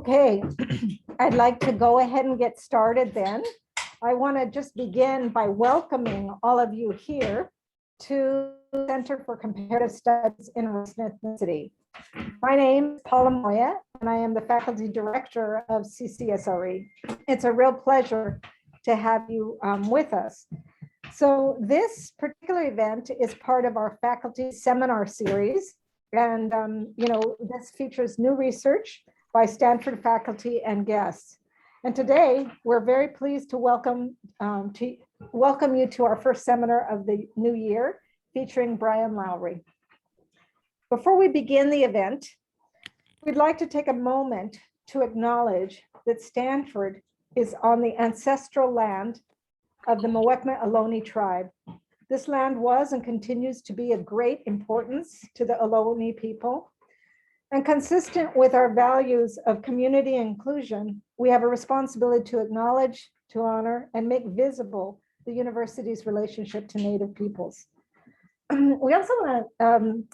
Okay, I'd like to go ahead and get started then. I want to just begin by welcoming all of you here to the Center for Comparative Studies in Race and Ethnicity. My name is Paula Moya, and I am the faculty director of CCSRE. It's a real pleasure to have you with us. So this particular event is part of our faculty seminar series. And, this features new research by Stanford faculty and guests. And today, we're very pleased to welcome you to our first seminar of the new year, featuring Brian Lowery. Before we begin the event, we'd like to take a moment to acknowledge that Stanford is on the ancestral land of the Muwekma Ohlone tribe. This land was and continues to be of great importance to the Ohlone people. And consistent with our values of community inclusion, we have a responsibility to acknowledge, to honor, and make visible the university's relationship to Native peoples. We also want to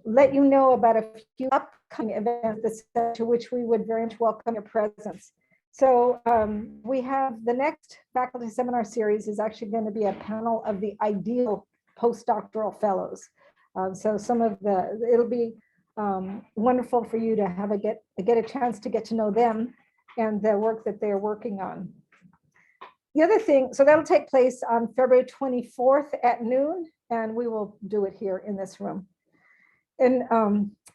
let you know about a few upcoming events to which we would very much welcome your presence. So we have the next faculty seminar series is actually going to be a panel of the ideal postdoctoral fellows. So it'll be wonderful for you to get a chance to get to know them and the work that they're working on. The other thing, so that'll take place on February 24th at noon, and we will do it here in this room. And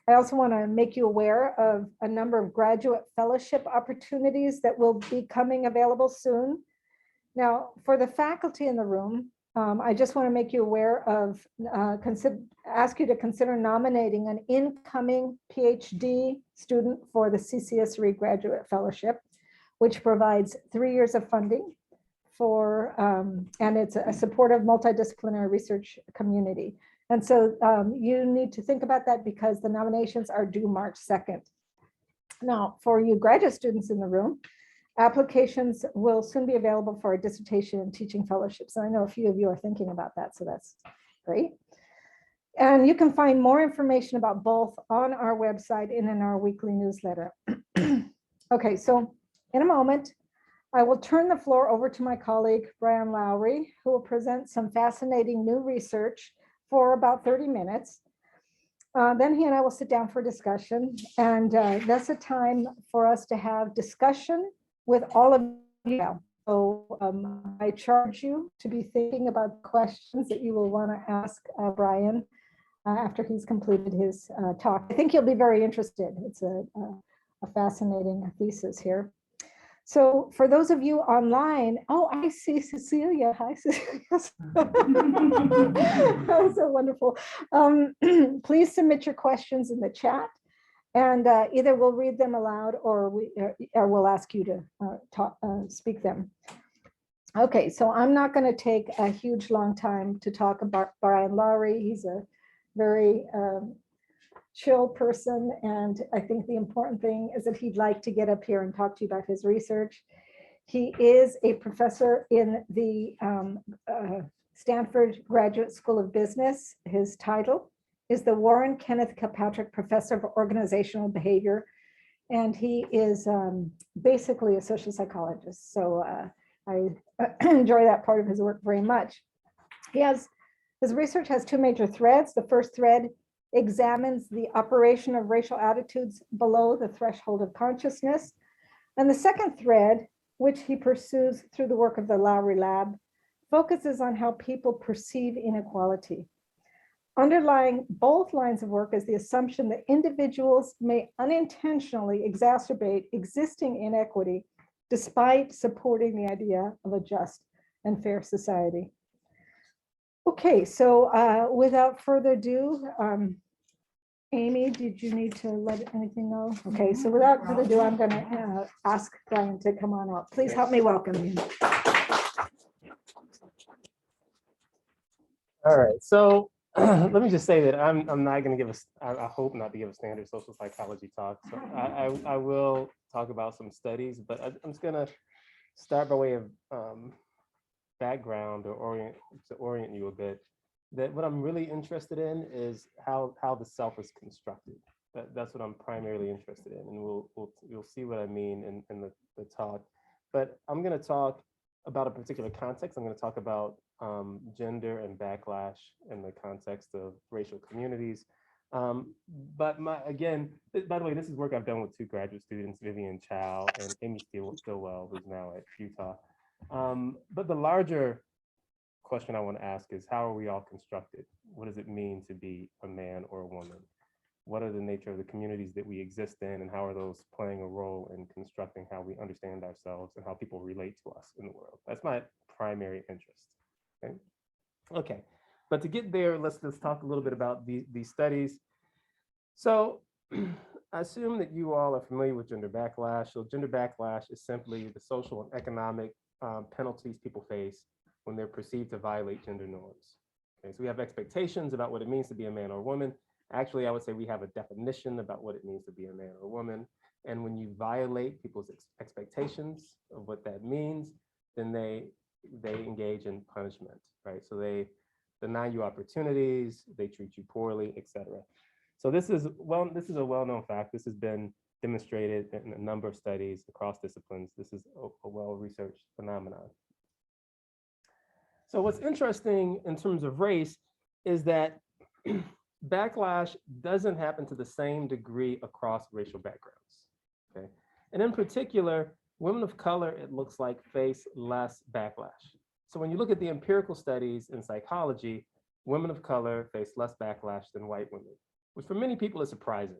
I also want to make you aware of a number of graduate fellowship opportunities that will be coming available soon. Now, for the faculty in the room, I just want to make you aware of, ask you to consider nominating an incoming PhD student for the CCSRE Graduate Fellowship, which provides 3 years of funding for, and it's a supportive multidisciplinary research community. And so you need to think about that because the nominations are due March 2nd. Now, for you graduate students in the room, applications will soon be available for a dissertation and teaching fellowships. And I know a few of you are thinking about that, so that's great. And you can find more information about both on our website and in our weekly newsletter. Okay, so in a moment, I will turn the floor over to my colleague, Brian Lowery, who will present some fascinating new research for about 30 minutes. Then he and I will sit down for discussion. And that's a time for us to have discussion with all of you. So I charge you to be thinking about questions that you will want to ask Brian after he's completed his talk. I think you'll be very interested. It's a fascinating thesis here. So for those of you online, oh, I see Cecilia. Hi, Cecilia. That was so wonderful. Please submit your questions in the chat. And either we'll read them aloud or we'll ask you to speak them. Okay, so I'm not going to take a huge long time to talk about Brian Lowery. He's a very chill person, and I think the important thing is that he'd like to get up here and talk to you about his research. He is a professor in the Stanford Graduate School of Business. His title is the Warren Kenneth Kilpatrick Professor of Organizational Behavior, and he is basically a social psychologist. So I enjoy that part of his work very much. His research has two major threads. The first thread examines the operation of racial attitudes below the threshold of consciousness. And the second thread, which he pursues through the work of the Lowery Lab, focuses on how people perceive inequality. Underlying both lines of work is the assumption that individuals may unintentionally exacerbate existing inequity despite supporting the idea of a just and fair society. Okay, so without further ado, Amy, did you need to let anything know? Okay, so without further ado, I'm going to ask Brian to come on up. Please help me welcome you. All right, so let me just say that I'm not going to give I hope not to give a standard social psychology talk. So I will talk about some studies, but I'm just going to start by way of background or orient you a bit. That what I'm really interested in is how the self is constructed. That's what I'm primarily interested in, and you'll see what I mean in the talk. But I'm going to talk about a particular context. I'm going to talk about gender and backlash in the context of racial communities. But again, by the way, this is work I've done with two graduate students, Vivian Chow and Amy Stillwell, who's now at Utah. But the larger question I want to ask is, how are we all constructed? What does it mean to be a man or a woman? What are the nature of the communities that we exist in, and how are those playing a role in constructing how we understand ourselves and how people relate to us in the world? That's my primary interest. Okay. But to get there, let's talk a little bit about these studies. So I assume that you all are familiar with gender backlash. So gender backlash is simply the social and economic penalties people face when they're perceived to violate gender norms. Okay, so we have expectations about what it means to be a man or a woman. Actually, I would say we have a definition about what it means to be a man or a woman. And when you violate people's expectations of what that means, then they engage in punishment, right? So they deny you opportunities, they treat you poorly, etc. So this is a well-known fact. This has been demonstrated in a number of studies across disciplines. This is a well-researched phenomenon. So what's interesting in terms of race is that backlash doesn't happen to the same degree across racial backgrounds, okay? And in particular, women of color, it looks like, face less backlash. So when you look at the empirical studies in psychology, women of color face less backlash than white women, which for many people is surprising,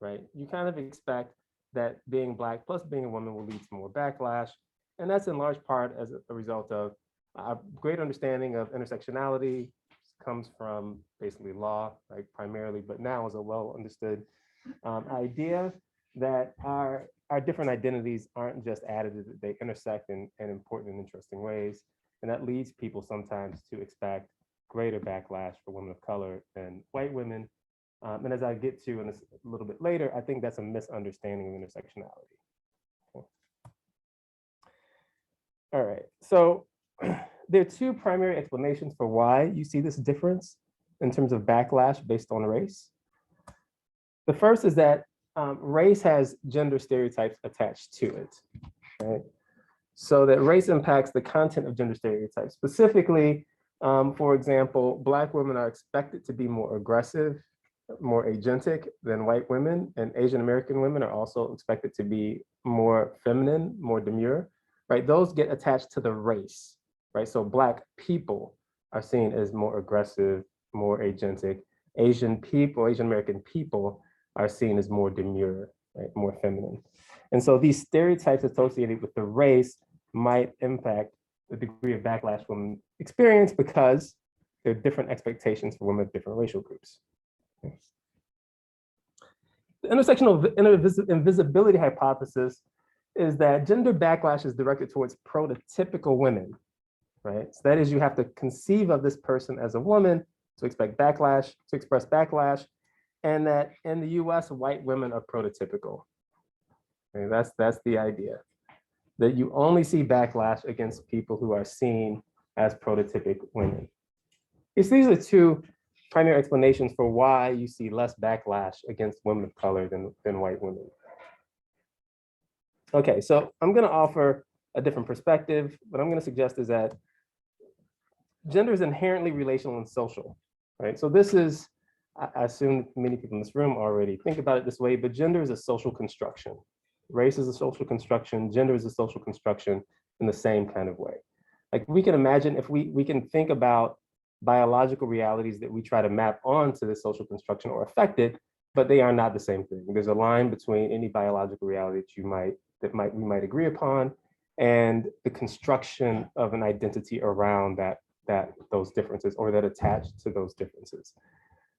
right? You kind of expect that being Black plus being a woman will lead to more backlash. And that's in large part as a result of a great understanding of intersectionality. Comes from basically law, right, primarily, but now is a well understood idea that our different identities aren't just additive, they intersect in important and interesting ways. And that leads people sometimes to expect greater backlash for women of color than white women. And as I get to in this a little bit later, I think that's a misunderstanding of intersectionality. Okay. All right, so there are two primary explanations for why you see this difference in terms of backlash based on race. The first is that race has gender stereotypes attached to it, right? So that race impacts the content of gender stereotypes. Specifically, for example, Black women are expected to be more aggressive, more agentic than white women, and Asian American women are also expected to be more feminine, more demure, right? Those get attached to the race, right? So Black people are seen as more aggressive, more agentic. Asian American people are seen as more demure, right? More feminine. And so these stereotypes associated with the race might impact the degree of backlash women experience because there are different expectations for women of different racial groups. The intersectional invisibility hypothesis is that gender backlash is directed towards prototypical women, right? So that is, you have to conceive of this person as a woman to expect backlash, to express backlash, and that in the US, white women are prototypical. Okay, that's the idea, that you only see backlash against people who are seen as prototypic women. These are two primary explanations for why you see less backlash against women of color than white women. Okay, so I'm gonna offer a different perspective. What I'm gonna suggest is that gender is inherently relational and social, right? So this is, I assume many people in this room already think about it this way, but gender is a social construction. Race is a social construction, gender is a social construction in the same kind of way. Like, we can imagine, if we can think about biological realities that we try to map onto the social construction or affect it, but they are not the same thing. There's a line between any biological reality that we might agree upon and the construction of an identity around those differences, or that attach to those differences.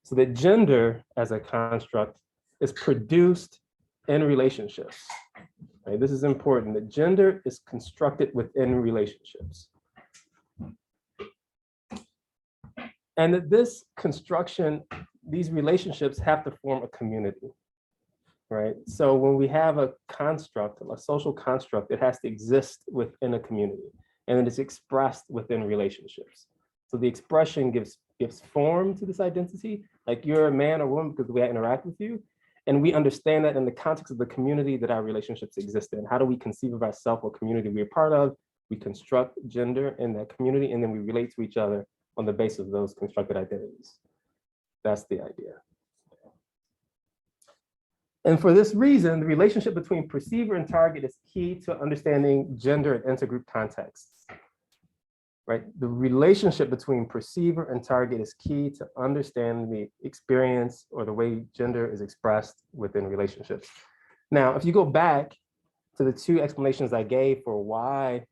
So that gender as a construct is produced in relationships, right? This is important, that gender is constructed within relationships. And that this construction, these relationships have to form a community, right? So when we have a construct, a social construct, it has to exist within a community, and it is expressed within relationships. So the expression gives form to this identity, like you're a man or woman because the way I interact with you, And we understand that in the context of the community that our relationships exist in. How do we conceive of ourselves or community we're part of? We construct gender in that community, and then we relate to each other on the basis of those constructed identities. That's the idea. And for this reason, the relationship between perceiver and target is key to understanding gender in intergroup contexts. Right? The relationship between perceiver and target is key to understanding the experience or the way gender is expressed within relationships. Now, if you go back to the two explanations I gave for why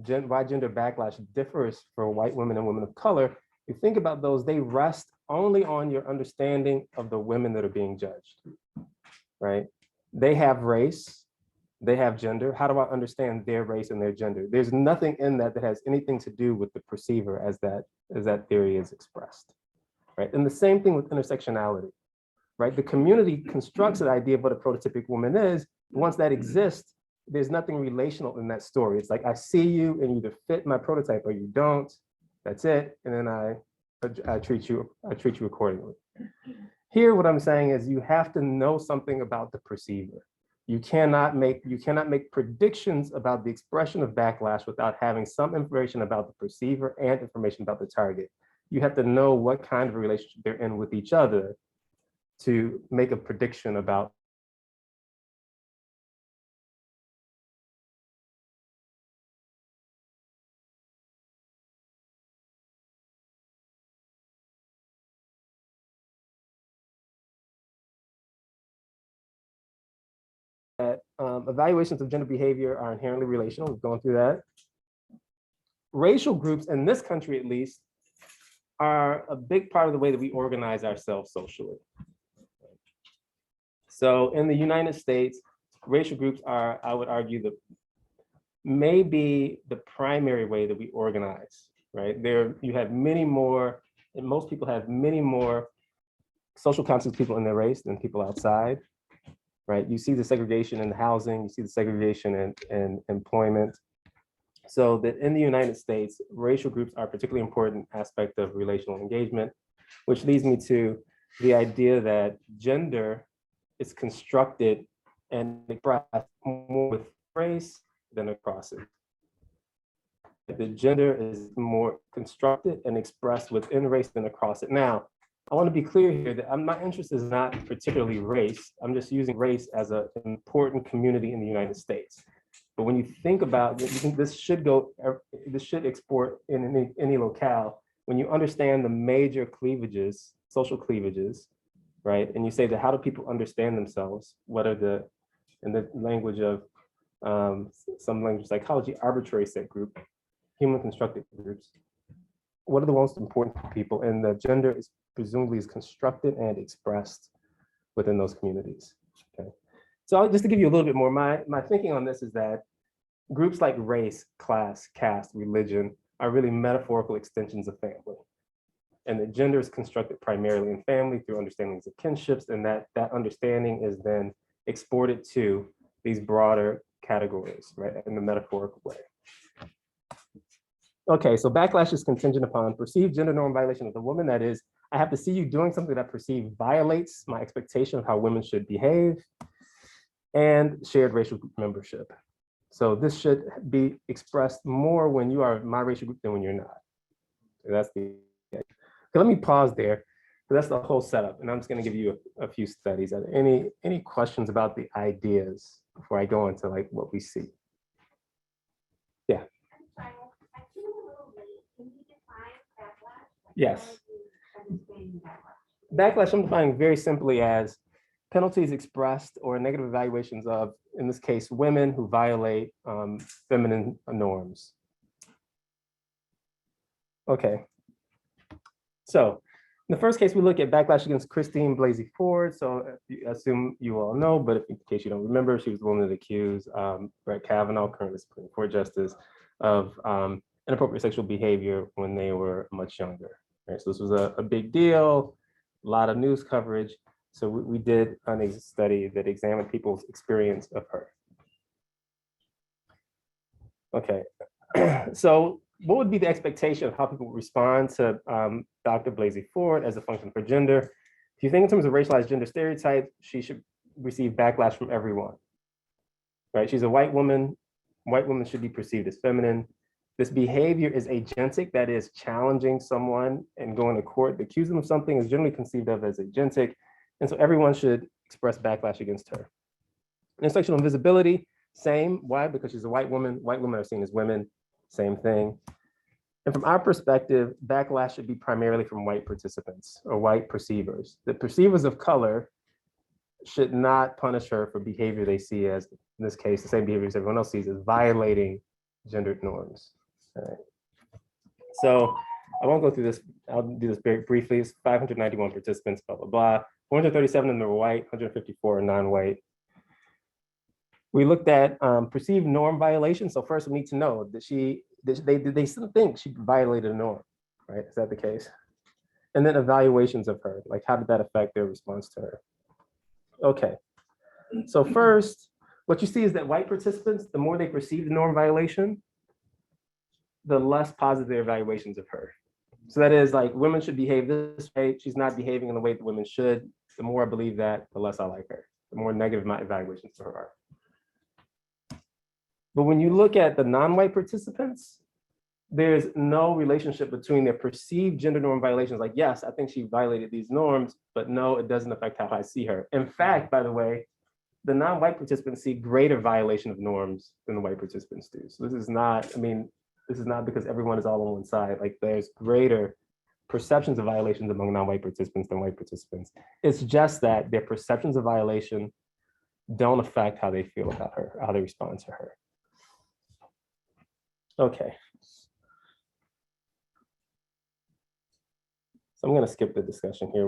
gender backlash differs for white women and women of color, you think about those, they rest only on your understanding of the women that are being judged, right? They have race, they have gender. How do I understand their race and their gender? There's nothing in that that has anything to do with the perceiver as that theory is expressed, right? And the same thing with intersectionality, right? The community constructs an idea of what a prototypic woman is. Once that exists, there's nothing relational in that story. It's like, I see you and you either fit my prototype or you don't. That's it. And then I treat you accordingly. Here, what I'm saying is you have to know something about the perceiver. You cannot make predictions about the expression of backlash without having some information about the perceiver and information about the target. You have to know what kind of a relationship they're in with each other to make a prediction about that. Evaluations of gender behavior are inherently relational. We've gone through that. Racial groups, in this country at least, are a big part of the way that we organize ourselves socially. So in the United States, racial groups are, I would argue, maybe the primary way that we organize, right? You have many more, and most people have many more social concepts people in their race than people outside, right? You see the segregation in housing, you see the segregation in employment. So that in the United States, racial groups are a particularly important aspect of relational engagement, which leads me to the idea that gender is constructed and expressed more with race than across it. The gender is more constructed and expressed within race than across it. Now, I want to be clear here that my interest is not particularly race. I'm just using race as an important community in the United States. But when you think about it, this should export in any locale. When you understand the major cleavages, social cleavages, right? And you say that how do people understand themselves? What are in the language of some language psychology, arbitrary set group, human constructed groups. What are the most important people? And the gender is presumably constructed and expressed within those communities. Okay. So just to give you a little bit more, my thinking on this is that groups like race, class, caste, religion are really metaphorical extensions of family. And the gender is constructed primarily in family through understandings of kinships, and that understanding is then exported to these broader categories, right, in the metaphorical way. Okay, so backlash is contingent upon perceived gender norm violation of the woman. That is, I have to see you doing something that perceived violates my expectation of how women should behave, and shared racial group membership. So this should be expressed more when you are my racial group than when you're not. So that's the. Okay, let me pause there. So that's the whole setup, and I'm just going to give you a few studies. Are there any questions about the ideas before I go into like what we see? Yeah. Yes. Backlash I'm defining very simply as penalties expressed or negative evaluations of, in this case, women who violate feminine norms. Okay. So in the first case, we look at backlash against Christine Blasey Ford. So I assume you all know, but in case you don't remember, she was the woman that accused Brett Kavanaugh, currently Supreme Court Justice, of inappropriate sexual behavior when they were much younger. Right? So this was a big deal, a lot of news coverage. So we did a study that examined people's experience of her. Okay, so what would be the expectation of how people would respond to Dr. Blasey Ford as a function for gender? If you think in terms of racialized gender stereotypes, she should receive backlash from everyone, right? She's a white woman. White women should be perceived as feminine. This behavior is agentic, that is challenging someone and going to court to accuse them of something is generally conceived of as agentic. And so everyone should express backlash against her. Intersectional invisibility, same. Why? Because she's a white woman. White women are seen as women, same thing. And from our perspective, backlash should be primarily from white participants or white perceivers. The perceivers of color should not punish her for behavior they see as, in this case, the same behavior as everyone else sees as violating gendered norms. All right. So I won't go through this. I'll do this very briefly. It's 591 participants, blah, blah, blah. 437 of them are white, 154 are non-white. We looked at perceived norm violations. So first we need to know that they still think she violated a norm, right? Is that the case? And then evaluations of her, like how did that affect their response to her? Okay, so first, what you see is that white participants, the more they perceive the norm violation, the less positive their evaluations of her. So that is like women should behave this way. She's not behaving in the way that women should. The more I believe that, the less I like her. The more negative my evaluations for her are. But when you look at the non-white participants, there's no relationship between their perceived gender norm violations. Like, yes, I think she violated these norms, but no, it doesn't affect how I see her. In fact, by the way, the non-white participants see greater violation of norms than the white participants do. So this is not, I mean, this is not because everyone is all on one side. Like there's greater perceptions of violations among non-white participants than white participants. It's just that their perceptions of violation don't affect how they feel about her, how they respond to her. Okay. So I'm going to skip the discussion here.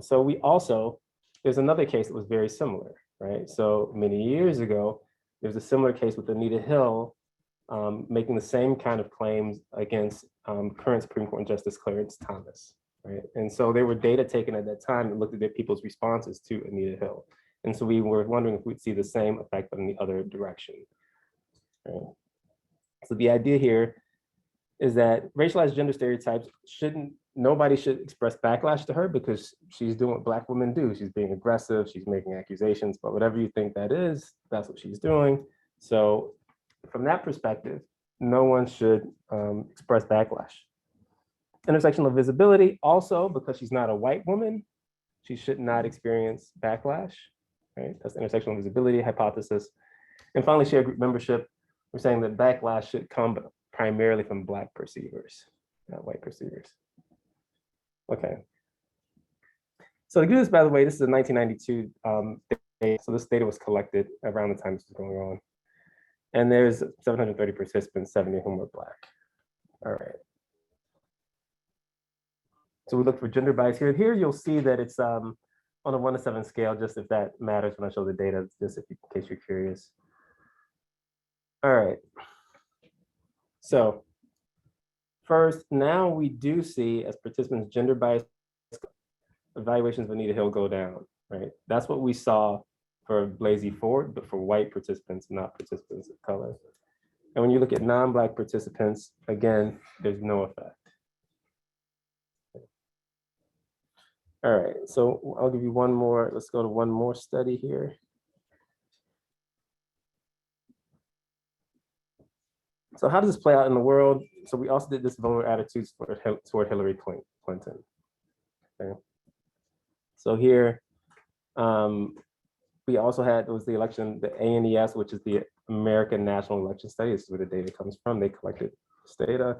So we also, there's another case that was very similar, right? So many years ago, there's a similar case with Anita Hill making the same kind of claims against current Supreme Court Justice Clarence Thomas, right? And so there were data taken at that time that looked at their people's responses to Anita Hill. And so we were wondering if we'd see the same effect but in the other direction. Right? So the idea here is that racialized gender stereotypes nobody should express backlash to her because she's doing what Black women do. She's being aggressive, she's making accusations, but whatever you think that is, that's what she's doing. So from that perspective, no one should express backlash. Intersectional invisibility, also because she's not a white woman, she should not experience backlash, right? That's the intersectional invisibility hypothesis. And finally, shared group membership, we're saying that backlash should come primarily from Black perceivers, not white perceivers. Okay. So to do this, by the way, this is a 1992 data. So this data was collected around the time this was going on. And there's 730 participants, 70 of whom were Black. All right. So we look for gender bias here. Here you'll see that it's on a 1 to 7 scale, just if that matters when I show the data, just in case you're curious. All right. So first, now we do see as participants gender bias evaluations of Anita Hill go down, right? That's what we saw for Blasey Ford, but for white participants, not participants of color. And when you look at non-Black participants, again, there's no effect. All right, so I'll give you one more, let's go to one more study here. So how does this play out in the world? So we also did this voter attitudes toward Hillary Clinton. Okay. So here, we also had, it was the election, the ANES, which is the American National Election Study. This is where the data comes from. They collected this data.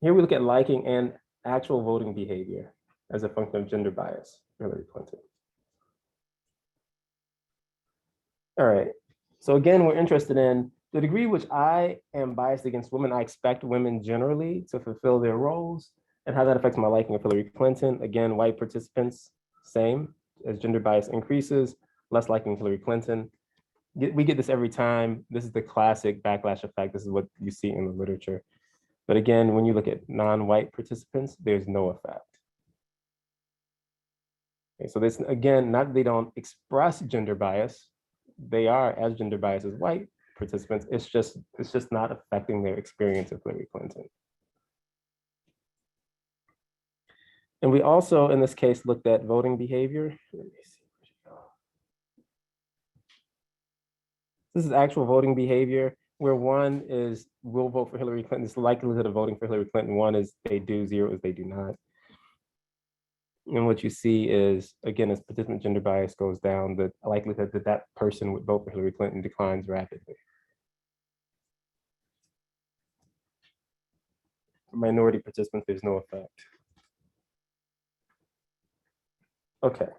Here we look at liking and actual voting behavior as a function of gender bias, Hillary Clinton. All right, so again, we're interested in the degree which I am biased against women. I expect women generally to fulfill their roles and how that affects my liking of Hillary Clinton. Again, white participants, same, as gender bias increases, less liking Hillary Clinton. We get this every time. This is the classic backlash effect. This is what you see in the literature. But again, when you look at non-white participants, there's no effect. Okay, so this, again, not that they don't express gender bias, they are as gender bias as white participants. It's just not affecting their experience of Hillary Clinton. And we also, in this case, looked at voting behavior. Let me see. This is actual voting behavior, where one is will vote for Hillary Clinton. It's the likelihood of voting for Hillary Clinton. One is they do, 0 is they do not. And what you see is, again, as participant gender bias goes down, the likelihood that that person would vote for Hillary Clinton declines rapidly. For minority participants, there's no effect. Okay.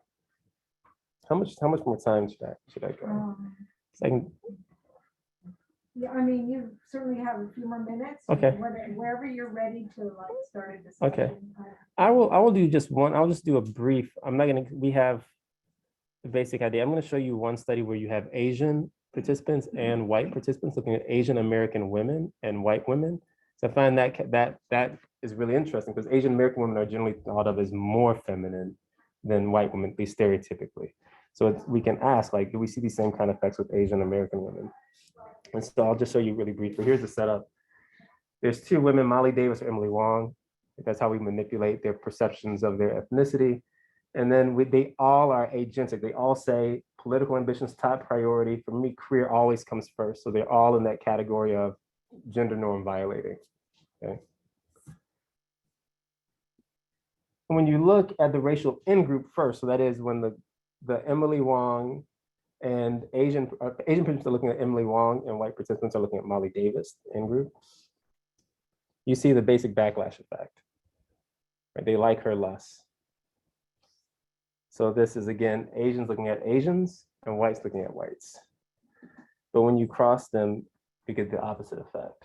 How much more time should I go? Yeah, I mean, you certainly have a few more minutes. Okay. Wherever you're ready to like start a discussion. Okay. I will do just one. I'll just do a brief. I'm not gonna. We have the basic idea. I'm going to show you one study where you have Asian participants and white participants looking at Asian American women and white women. So I find that is really interesting because Asian American women are generally thought of as more feminine than white women, at least stereotypically. So we can ask, like, do we see these same kind of effects with Asian American women? And so I'll just show you really briefly. Here's the setup. There's 2 women, Molly Davis or Emily Wong. That's how we manipulate their perceptions of their ethnicity. And then they all are agentic. They all say political ambitions top priority. For me, career always comes first. So they're all in that category of gender norm violating. Okay. And when you look at the racial in-group first, so that is when the Emily Wong and Asian participants are looking at Emily Wong and white participants are looking at Molly Davis in-group, you see the basic backlash effect. Right? They like her less. So this is, again, Asians looking at Asians and whites looking at whites. But when you cross them, you get the opposite effect.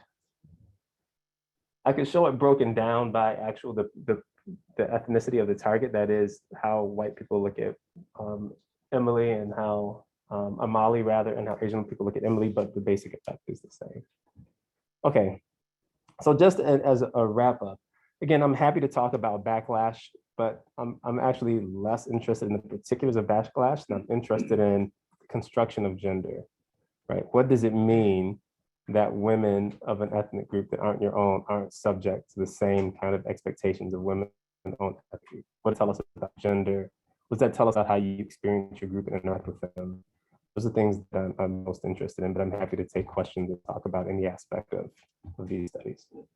I could show it broken down by actual the ethnicity of the target. That is how white people look at Emily and how Amali rather, and how Asian people look at Emily, but the basic effect is the same. Okay, so just as a wrap up, again, I'm happy to talk about backlash, but I'm actually less interested in the particulars of backlash than I'm interested in the construction of gender, right? What does it mean that women of an ethnic group that aren't your own aren't subject to the same kind of expectations of women of their own ethnic group? What does it tell us about gender? What does that tell us about how you experience your group and interact with them? Those are things that I'm most interested in, but I'm happy to take questions and talk about any aspect of these studies. All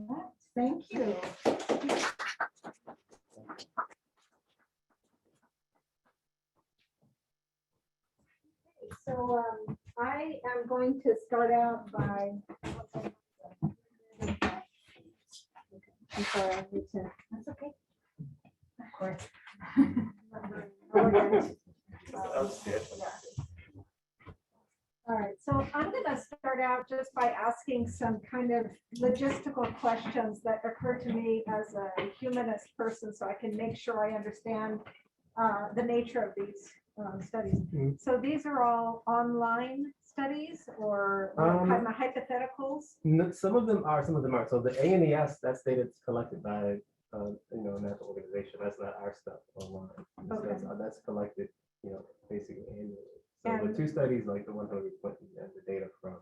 right, thank you. So I am going to start out by. I'm sorry, I need to. That's okay. Of course. All right, so I'm going to start out just by asking some kind of logistical questions that occur to me as a humanist person, so I can make sure I understand the nature of these studies. So these are all online studies or kind of hypotheticals? No, some of them are, some of them aren't. So the ANES, that's data that's collected by a national organization. That's not our stuff online. Okay. That's collected, basically annually. So the 2 studies, like the one Hillary Clinton and the data from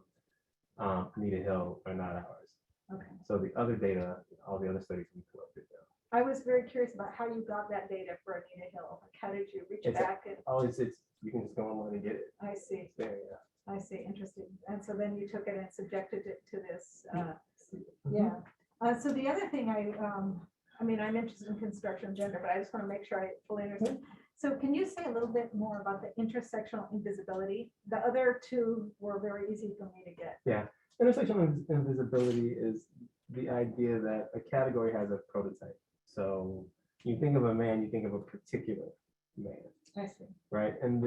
Anita Hill, are not ours. Okay. So the other data, all the other studies we collected. I was very curious about how you got that data for Anita Hill. Like, how did you reach back? It's you can just go online and get it. I see. It's there, yeah. I see. Interesting. And so then you took it and subjected it to this. Yeah. So the other thing I mean, I'm interested in construction of gender, but I just want to make sure I fully understand. So can you say a little bit more about the intersectional invisibility? The other 2 were very easy for me to get. Yeah. Intersectional invisibility is the idea that a category has a prototype. So you think of a man, you think of a particular man. I see. Right. And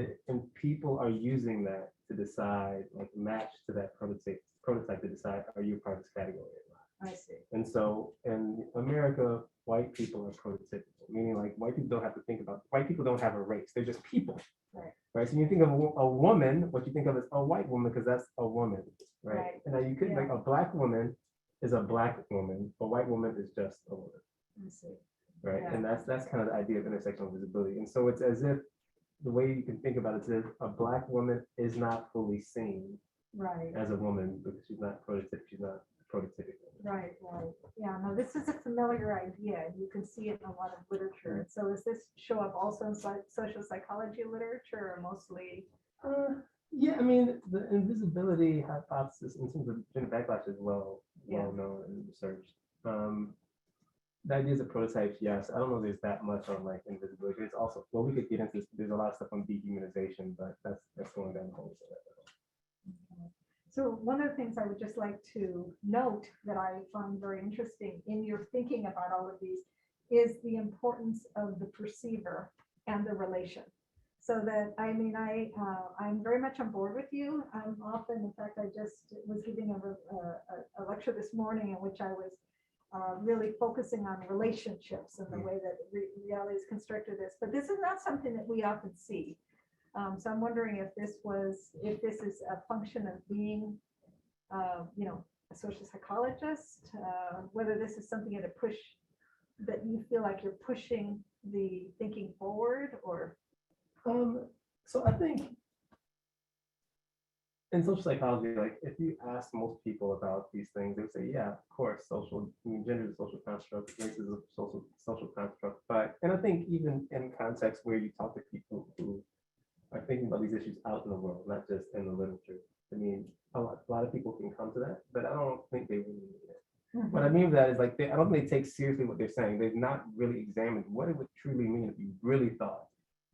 people are using that to decide, like match to that prototype to decide, are you part of this category or not? I see. And so in America, white people are prototypical, meaning like white people don't have a race. They're just people. Right. Right. So when you think of a woman, what you think of is a white woman, because that's a woman. Right. And now you could like a black woman is a black woman, a white woman is just a woman. I see. Right. Yeah. And that's kind of the idea of intersectional visibility. And so it's as if the way you can think about it is if a black woman is not fully seen right. as a woman because she's not prototypical, she's not productivity. Right, right. Yeah, no, this is a familiar idea. You can see it in a lot of literature. And so does this show up also in social psychology literature or mostly? Yeah, I mean, the invisibility hypothesis in terms of gender backlash is well known and researched. The ideas of prototypes, yes. I don't know if there's that much on like invisibility. It's also, well, we could get into this. There's a lot of stuff on dehumanization, but that's going down the whole. So one of the things I would just like to note that I find very interesting in your thinking about all of these is the importance of the perceiver and the relation. So that, I mean, I'm very much on board with you. I'm often, in fact, I just was giving a lecture this morning in which I was really focusing on relationships and the way that reality is constructed this. But this is not something that we often see. So I'm wondering if this is a function of being, a social psychologist, whether this is something that you feel like you're pushing the thinking forward, or. So I think in social psychology, like if you ask most people about these things, they would say, yeah, of course, gender is a social construct, race is a social construct. And I think even in contexts where you talk to people who are thinking about these issues out in the world, not just in the literature. I mean, a lot of people can come to that, but I don't think they really mean it. What I mean by that is like, I don't think they take seriously what they're saying. They've not really examined what it would truly mean if you really thought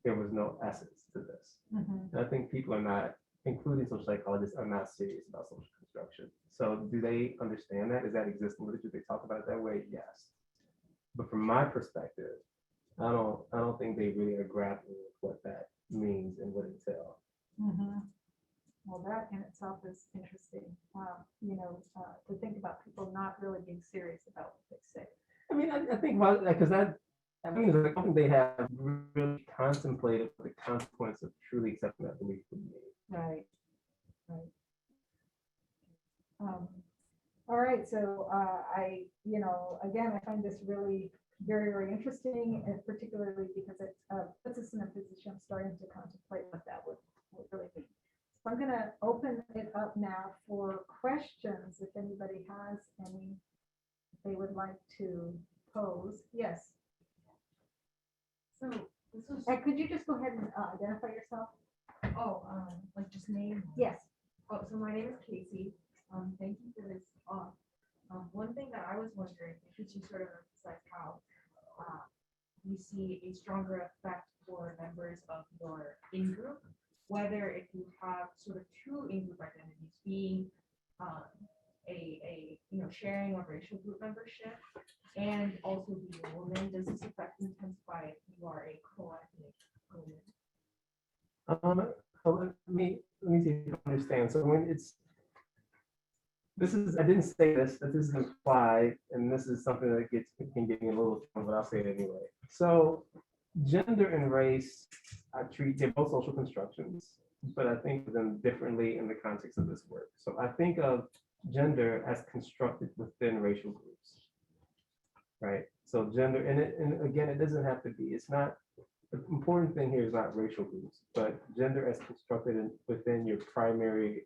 there was no essence to this. And I think people are not, including social psychologists, are not serious about social construction. So do they understand that? Does that exist in literature? They talk about it that way? Yes. But from my perspective, I don't think they really are grappling with what that means and what it entails. Well, that in itself is interesting, to think about people not really being serious about what they say. I mean, I think about because that, I mean, I don't think they have really contemplated the consequence of truly accepting that belief would be. Right. All right. So again, I find this really very, very interesting, and particularly because it puts us in a position of starting to contemplate what that would really mean. So I'm going to open it up now for questions, if anybody has any they would like to pose. Yes. So this was could you just go ahead and identify yourself? like just name. Yes. Oh, so my name is Casey. Thank you for this talk. One thing that I was wondering, because you sort of emphasized how you see a stronger effect for members of your in-group, whether if you have sort of two in-group identities being a sharing of racial group membership and also being a woman, does this effect intensify if you are a co-ethnic woman? So let me see if I understand. So when I didn't say this, but this is implied, and this is something that can get me a little, but I'll say it anyway. So gender and race, they're both social constructions, but I think of them differently in the context of this work. So I think of gender as constructed within racial groups, right? So gender, and again, it doesn't have to be, it's not, the important thing here is not racial groups, but gender as constructed within your primary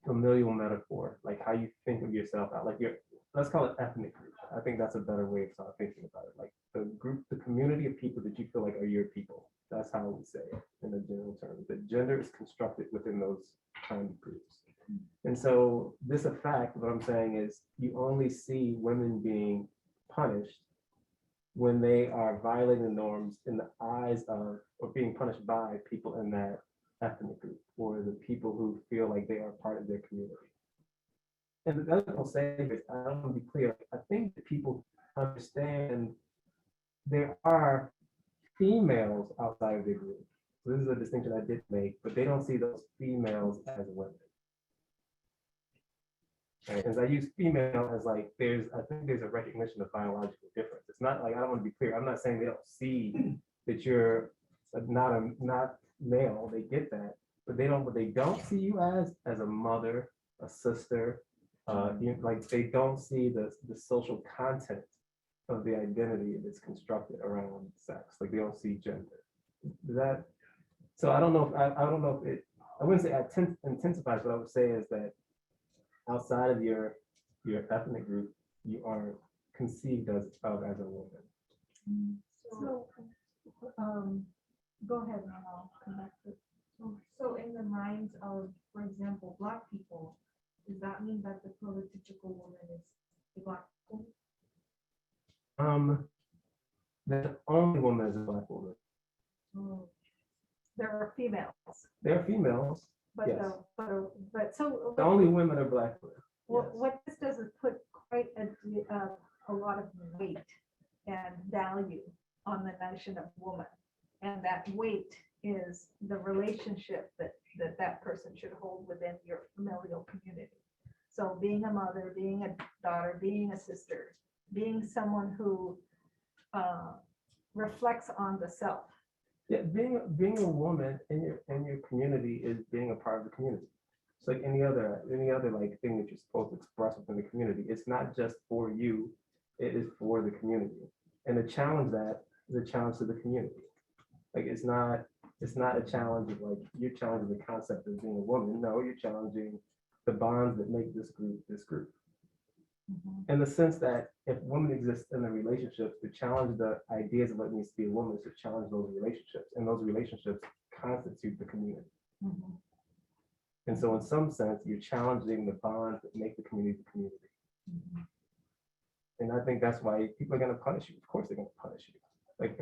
familial metaphor, like how you think of yourself out, like let's call it ethnic group. I think that's a better way of start thinking about it. Like the community of people that you feel like are your people. That's how we say it in the general terms. That gender is constructed within those kind of groups. And so this effect, what I'm saying is you only see women being punished when they are violating the norms in the eyes of, or being punished by people in that ethnic group, or the people who feel like they are part of their community. And the other thing I'll say is, I don't want to be clear, I think that people understand there are females outside of the group. So this is a distinction I did make, but they don't see those females as women. Right? As I use female as like, I think there's a recognition of biological difference. It's not like, I don't want to be clear, I'm not saying they don't see that you're not male, they get that, but what they don't see you as a mother, a sister, like they don't see the social content of the identity that's constructed around sex. Like they don't see gender. So I don't know if I wouldn't say intensifies. What I would say is that outside of your ethnic group, you aren't conceived as a woman. So, go ahead, and I'll come back to it. So in the minds of, for example, Black people, does that mean that the prototypical woman is a Black woman? The only woman is a Black woman. Oh, There are females, There are females. but Yes. but so. The only women are Black women. What, Yes. what this does is put quite a lot of weight and value on the notion of woman. And that weight is the relationship that person should hold within your familial community. So being a mother, being a daughter, being a sister, being someone who reflects on the self. Yeah, being a woman in your community is being a part of the community. It's like any other like thing that you're supposed to express within the community. It's not just for you, it is for the community. And to challenge that is a challenge to the community. Like it's not a challenge of like you're challenging the concept of being a woman. No, you're challenging the bonds that make this group this group. In the sense that if women exist in a relationship, to challenge the ideas of what it means to be a woman is to challenge those relationships, and those relationships constitute the community. And so in some sense, you're challenging the bonds that make the community the community. And I think that's why people are going to punish you. Of course they're going to punish you. Like,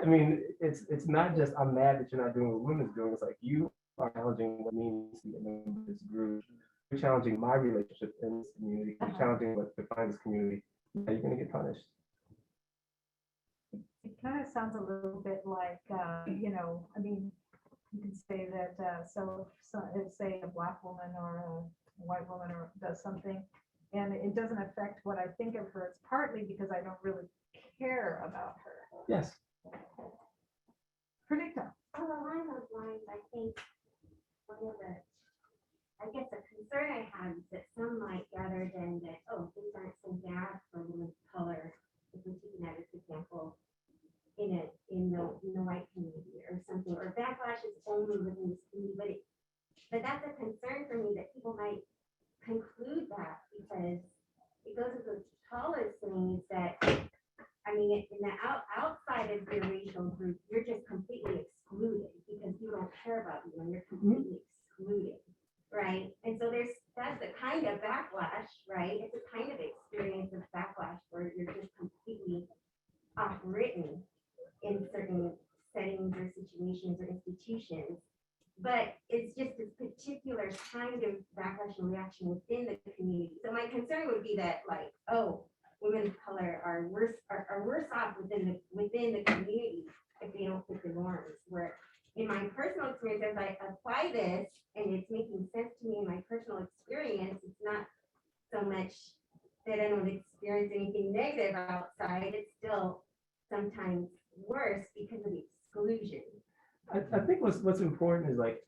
I mean, it's not just I'm mad that you're not doing what women's doing. It's like you are challenging what it means to be a member of this group. You're challenging my relationship in this community. You're challenging what defines this community. Yeah, you're going to get punished. It kind of sounds a little bit like, you know, I mean, you can say that, so if say a Black woman or a white woman or does something, and it doesn't affect what I think of her, it's partly because I don't really care about her. Yes. Predicta. Along those lines, I think one of the, I guess the concern I have is that some might gather then that, oh, things aren't so bad for women of color, if we're taking that as an example, in the white community or something, or backlash is only within this community, but that's a concern for me that people might conclude that because it goes with what Paul is saying is that, I mean, in the outside of your racial group, you're just completely excluded because you don't care about you and you're completely excluded, right? And so that's the kind of backlash, right? It's a kind of experience of backlash where you're just completely off-written in certain settings or situations or institutions. But it's just this particular kind of backlash and reaction within the community. So my concern would be that, like, oh, women of color are worse off within the community if they don't fit the norms. Where in my personal experience, as I apply this and it's making sense to me in my personal experience, it's not so much that I don't experience anything negative outside. It's still sometimes worse because of the exclusion. I think what's important is like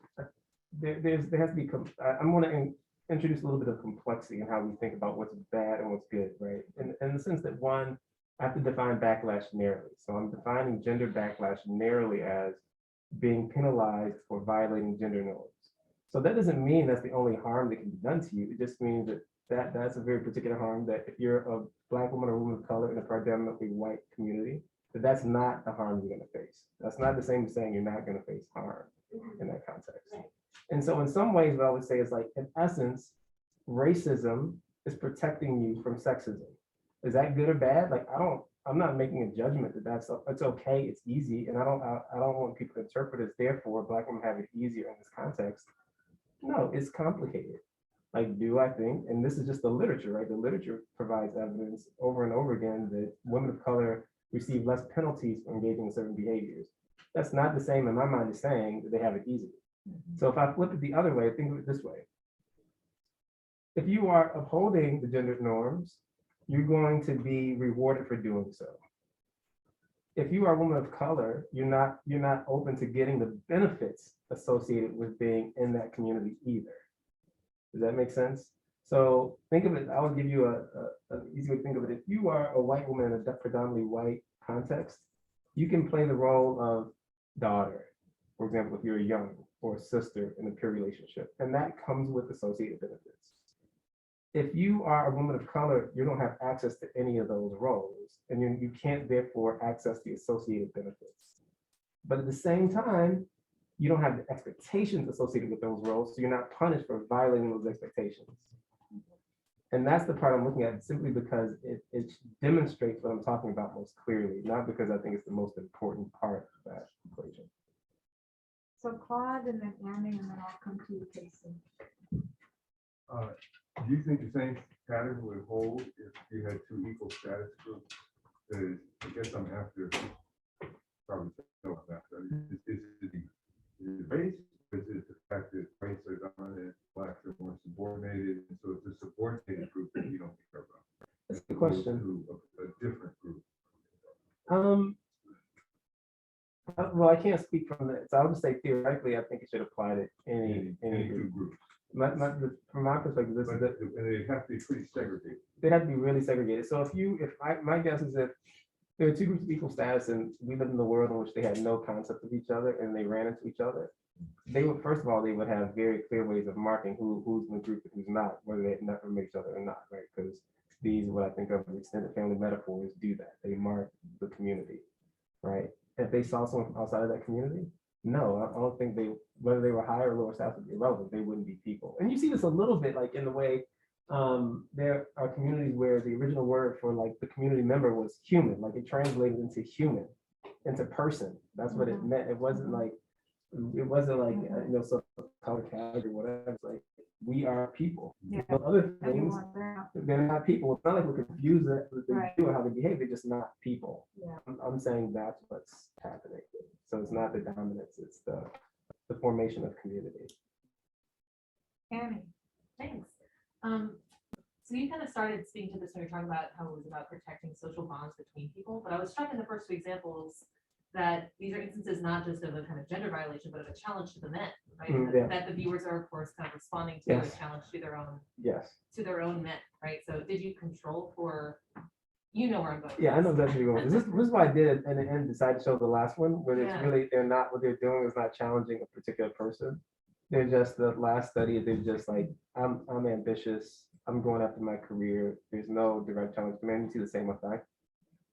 there has to be. I'm going to introduce a little bit of complexity in how we think about what's bad and what's good, right? In the sense that one, I have to define backlash narrowly. So I'm defining gender backlash narrowly as being penalized for violating gender norms. So that doesn't mean that's the only harm that can be done to you. It just means that that's a very particular harm that if you're a Black woman or woman of color in a predominantly white community, that's not the harm you're going to face. That's not the same as saying you're not going to face harm in that context. Right. And so in some ways, what I would say is like, in essence, racism is protecting you from sexism. Is that good or bad? Like, I'm not making a judgment that it's okay, it's easy. And I don't want people to interpret as therefore Black women have it easier in this context. No, it's complicated. Like, do I think, and this is just the literature, right? The literature provides evidence over and over again that women of color receive less penalties for engaging in certain behaviors. That's not the same in my mind as saying that they have it easy. So if I flip it the other way, think of it this way. If you are upholding the gender norms, you're going to be rewarded for doing so. If you are a woman of color, you're not open to getting the benefits associated with being in that community either. Does that make sense? So think of it, I will give you an easy way to think of it. If you are a white woman in a predominantly white context, you can play the role of daughter, for example, if you're young, or sister in a peer relationship, and that comes with associated benefits. if you are a woman of color, you don't have access to any of those roles, and you can't therefore access the associated benefits. But at the same time, you don't have the expectations associated with those roles, so you're not punished for violating those expectations. And that's the part I'm looking at, simply because it demonstrates what I'm talking about most clearly, not because I think it's the most important part of that equation. So Claude and then Annie, and then I'll come to you, Casey. Do you think the same pattern would hold if you had two equal status groups? Because I guess I'm after probably know about that. Is it race? Or is it the fact that whites are dominant, blacks are more subordinated, and so it's a subordinated group that you don't care about? That's the question. To a different group. Well, I can't speak from that. So I'll just say theoretically, I think it should apply to any Any group. two groups. From my perspective, this But is they have to be pretty segregated. they'd have to be really segregated. So my guess is if there are two groups of equal status and we live in the world in which they had no concept of each other and they ran into each other, they would, first of all, they would have very clear ways of marking who's in the group and who's not, whether they never met each other or not, right? Because these, what I think of as extended family metaphors, do that. They mark the community, right? If they saw someone from outside of that community, no, I don't think whether they were higher or lower status would be irrelevant. They wouldn't be people. And you see this a little bit like in the way there are communities where the original word for like the community member was human, like it translated into human, into person. That's what it meant. It wasn't like some color tag or whatever. It's like we are people. Yeah. Other things, they're not people. It's not like we're confused with what they Right. do or how they behave. They're just not people. Yeah. I'm saying that's what's happening. So it's not the dominance, it's the formation of community. Annie. Thanks. So you kind of started speaking to this when you're talking about how it was about protecting social bonds between people, but I was struck in the first two examples that these are instances not just of a kind of gender violation, but of a challenge to the men, right? Yeah. That the viewers are, of course, kind of responding to Yes. a challenge to their own Yes. men, right? So did you control for, you know where I'm going? with Yeah, I know this. exactly where you're going. This is why I did it and then decided to show the last one, where it's Yeah. really, they're not, what they're doing is not challenging a particular person. They're just, the last study, they're just like, I'm ambitious, I'm going after my career. There's no direct challenge. Man, you see the same effect.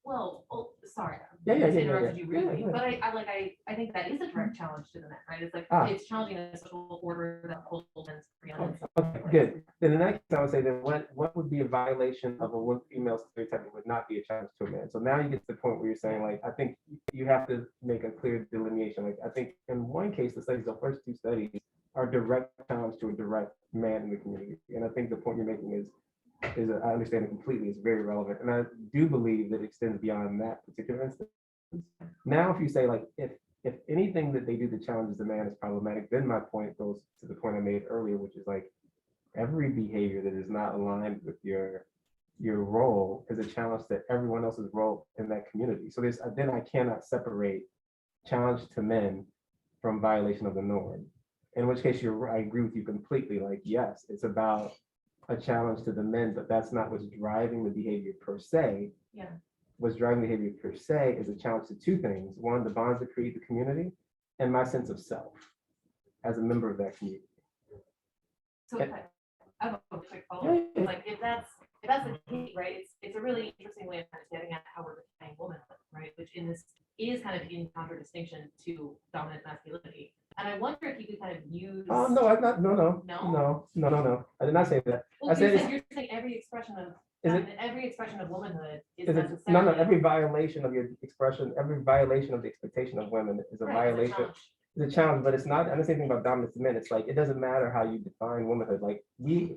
Well, sorry. Yeah, I yeah, just yeah, interrupted yeah, you yeah, rudely, yeah. but I think that is a direct challenge to the men, right? It's like, it's challenging a social order that holds men's preeminence. Okay, good. Then in that case, I would say that what would be a violation of a female stereotype that would not be a challenge to a man? So now you get to the point where you're saying, like, I think you have to make a clear delineation. Like, I think in one case, the first two studies are direct challenge to a direct man in the community. And I think the point you're making is I understand it completely, it's very relevant. And I do believe that it extends beyond that particular instance. Now, if you say like, if anything that they do that challenges the man is problematic, then my point goes to the point I made earlier, which is like every behavior that is not aligned with your role is a challenge to everyone else's role in that community. So then I cannot separate challenge to men from violation of the norm. In which case I agree with you completely. Like, yes, it's about a challenge to the men, but that's not what's driving the behavior per se. Yeah. What's driving the behavior per se is a challenge to two things. One, the bonds that create the community, and my sense of self as a member of that community. So I have a quick Yeah, follow-up. yeah. Like if that's the case, right? It's a really interesting way of kind of getting at how we're defining womanhood, right? Which in this is kind of in contradistinction to dominant masculinity. And I wonder if you could kind of use. No, I'm not. No. I did not say that. Well, I said you're saying every expression of Is it- every expression of womanhood is is it, necessarily no, every violation of your expression, every violation of the expectation of women is a right, violation. challenge. It's a challenge, but it's not. I'm not saying anything about dominance to men. It's like it doesn't matter how you define womanhood. Like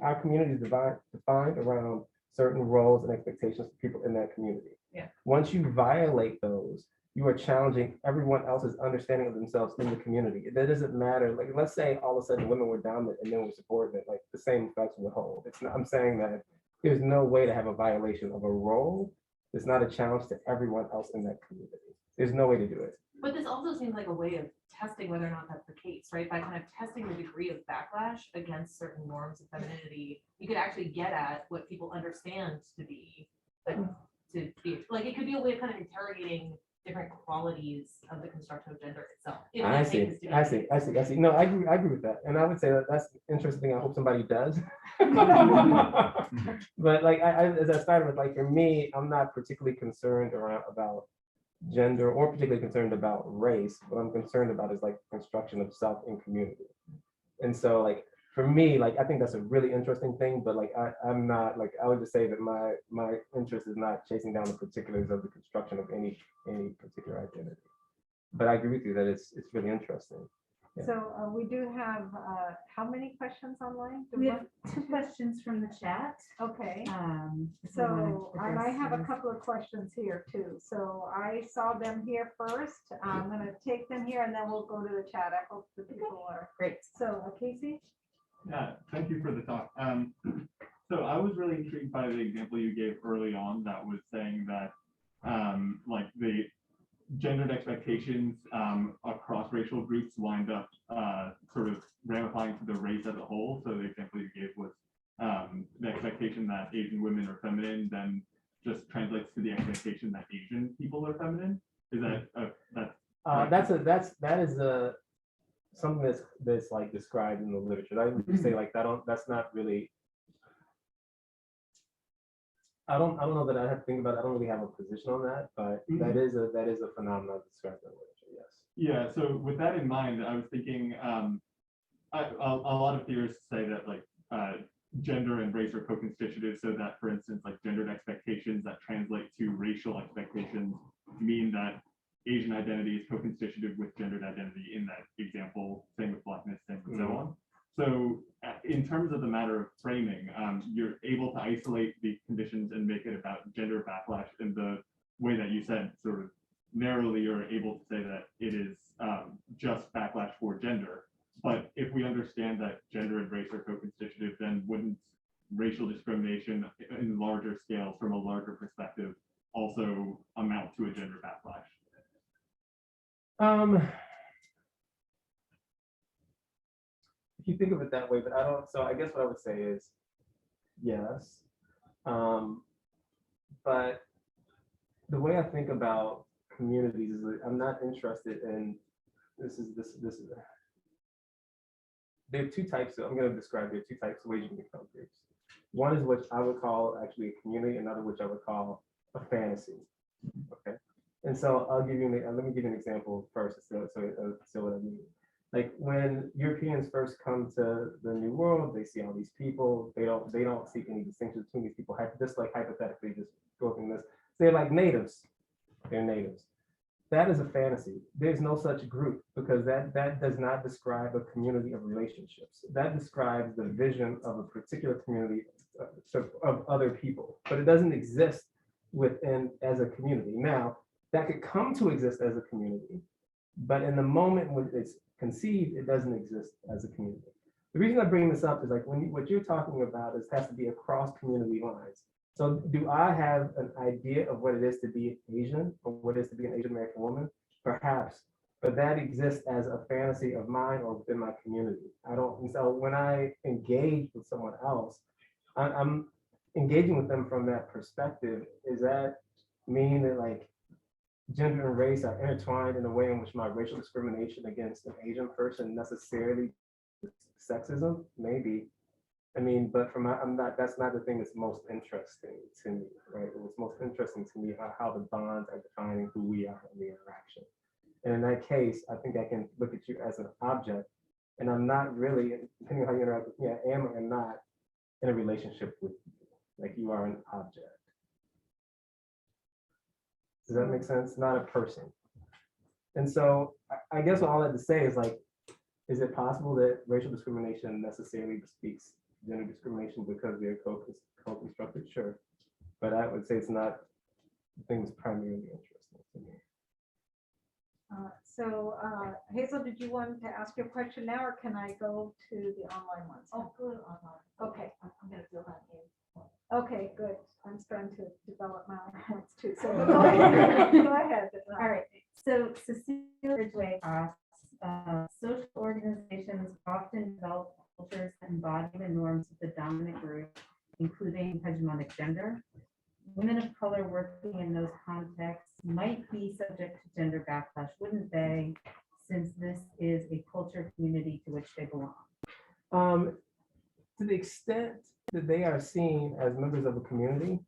our community is defined around certain roles and expectations for people in that community. Yeah. Once you violate those, you are challenging everyone else's understanding of themselves in the community. That doesn't matter. Like, let's say all of a sudden women were dominant and men were subordinate. Like the same effects would hold. It's not. I'm saying that there's no way to have a violation of a role. It's not a challenge to everyone else in that community. There's no way to do it. But this also seems like a way of testing whether or not that's the case, right? By kind of testing the degree of backlash against certain norms of femininity, you could actually get at what people understand to be like it could be a way of kind of interrogating different qualities of the construction of gender itself. if I that see, takes us to I be- see, I see, I see. No, I agree with that. And I would say that that's interesting. I hope somebody does. But like, as I started with, like, for me, I'm not particularly concerned about gender or particularly concerned about race. What I'm concerned about is like construction of self in community. And so like, for me, like, I think that's a really interesting thing, but like, I'm not like, I would just say that my interest is not chasing down the particulars of the construction of any particular identity. But I agree with you that it's really interesting. Yeah. So we do have, how many questions online? Do We have 2 questions from the chat. Okay, if we wanna so, and I address have a those. couple of questions here too. So I saw them here first. I'm gonna take them here and then we'll go to the chat. I hope the people are. Great. So Casey? Yeah, thank you for the talk. So I was really intrigued by the example you gave early on that was saying that like the gendered expectations across racial groups wind up sort of ramifying to the race as a whole. So the example you gave was the expectation that Asian women are feminine then just translates to the expectation that Asian people are feminine. Is that That is something that's like described in the literature. I would say like that's not really. I don't know that I have to think about it. I don't really have a position on that, but that is a phenomenon described in the literature. Yes. Yeah, so with that in mind, I was thinking a lot of theorists say that like gender and race are co-constitutive, so that, for instance, like gendered expectations that translate to racial expectations mean that Asian identity is co-constitutive with gendered identity in that example, same with Blackness, same with so on. So in terms of the matter of framing, you're able to isolate the conditions and make it about gender backlash in the way that you said, sort of narrowly, you're able to say that it is just backlash for gender. But if we understand that gender and race are co-constitutive, then wouldn't racial discrimination in larger scale from a larger perspective also amount to a gender backlash? If you think of it that way, but I don't. So I guess what I would say is yes, but the way I think about communities is that I'm not interested in this is. There are 2 types of, I'm going to describe, there are 2 types of ways you can become groups. One is what I would call actually a community, another which I would call a fantasy. Okay. And so I'll give you, let me give you an example first, so what I mean. Like when Europeans first come to the New World, they see all these people, they don't see any distinction between these people, just like hypothetically, just go through this. They're like natives, they're natives. That is a fantasy. There's no such group because that does not describe a community of relationships. That describes the vision of a particular community of other people, but it doesn't exist within as a community. Now, that could come to exist as a community, but in the moment when it's conceived, it doesn't exist as a community. The reason I bring this up is like what you're talking about has to be across community lines. So do I have an idea of what it is to be Asian or what it is to be an Asian American woman? Perhaps, but that exists as a fantasy of mine or within my community. I don't, and so when I engage with someone else, I'm engaging with them from that perspective. Is that meaning that like gender and race are intertwined in a way in which my racial discrimination against an Asian person necessarily sexism? Maybe. I mean, but from that's not the thing that's most interesting to me, right? What's most interesting to me are how the bonds are defining who we are in the interaction. And in that case, I think I can look at you as an object, and I'm not really, depending on how you interact with me, I am or am not in a relationship with you, like you are an object. Does that make sense? Not a person. And so I guess all I have to say is like, is it possible that racial discrimination necessarily bespeaks gender discrimination because they're co-constructed? Sure. But I would say it's not the thing that's primarily interesting to me. Hazel, did you want to ask your question now, or can I go to the online ones? Oh, good online. Okay. I'm gonna feel that game. Okay, good. I'm starting to develop my own ones too. So go ahead. Go ahead. All right, so Cecilia Ridgway asks, social organizations often develop cultures that embody the norms of the dominant group, including hegemonic gender. women of color working in those contexts might be subject to gender backlash, wouldn't they? Since this is a culture community to which they belong. To the extent that they are seen as members of a community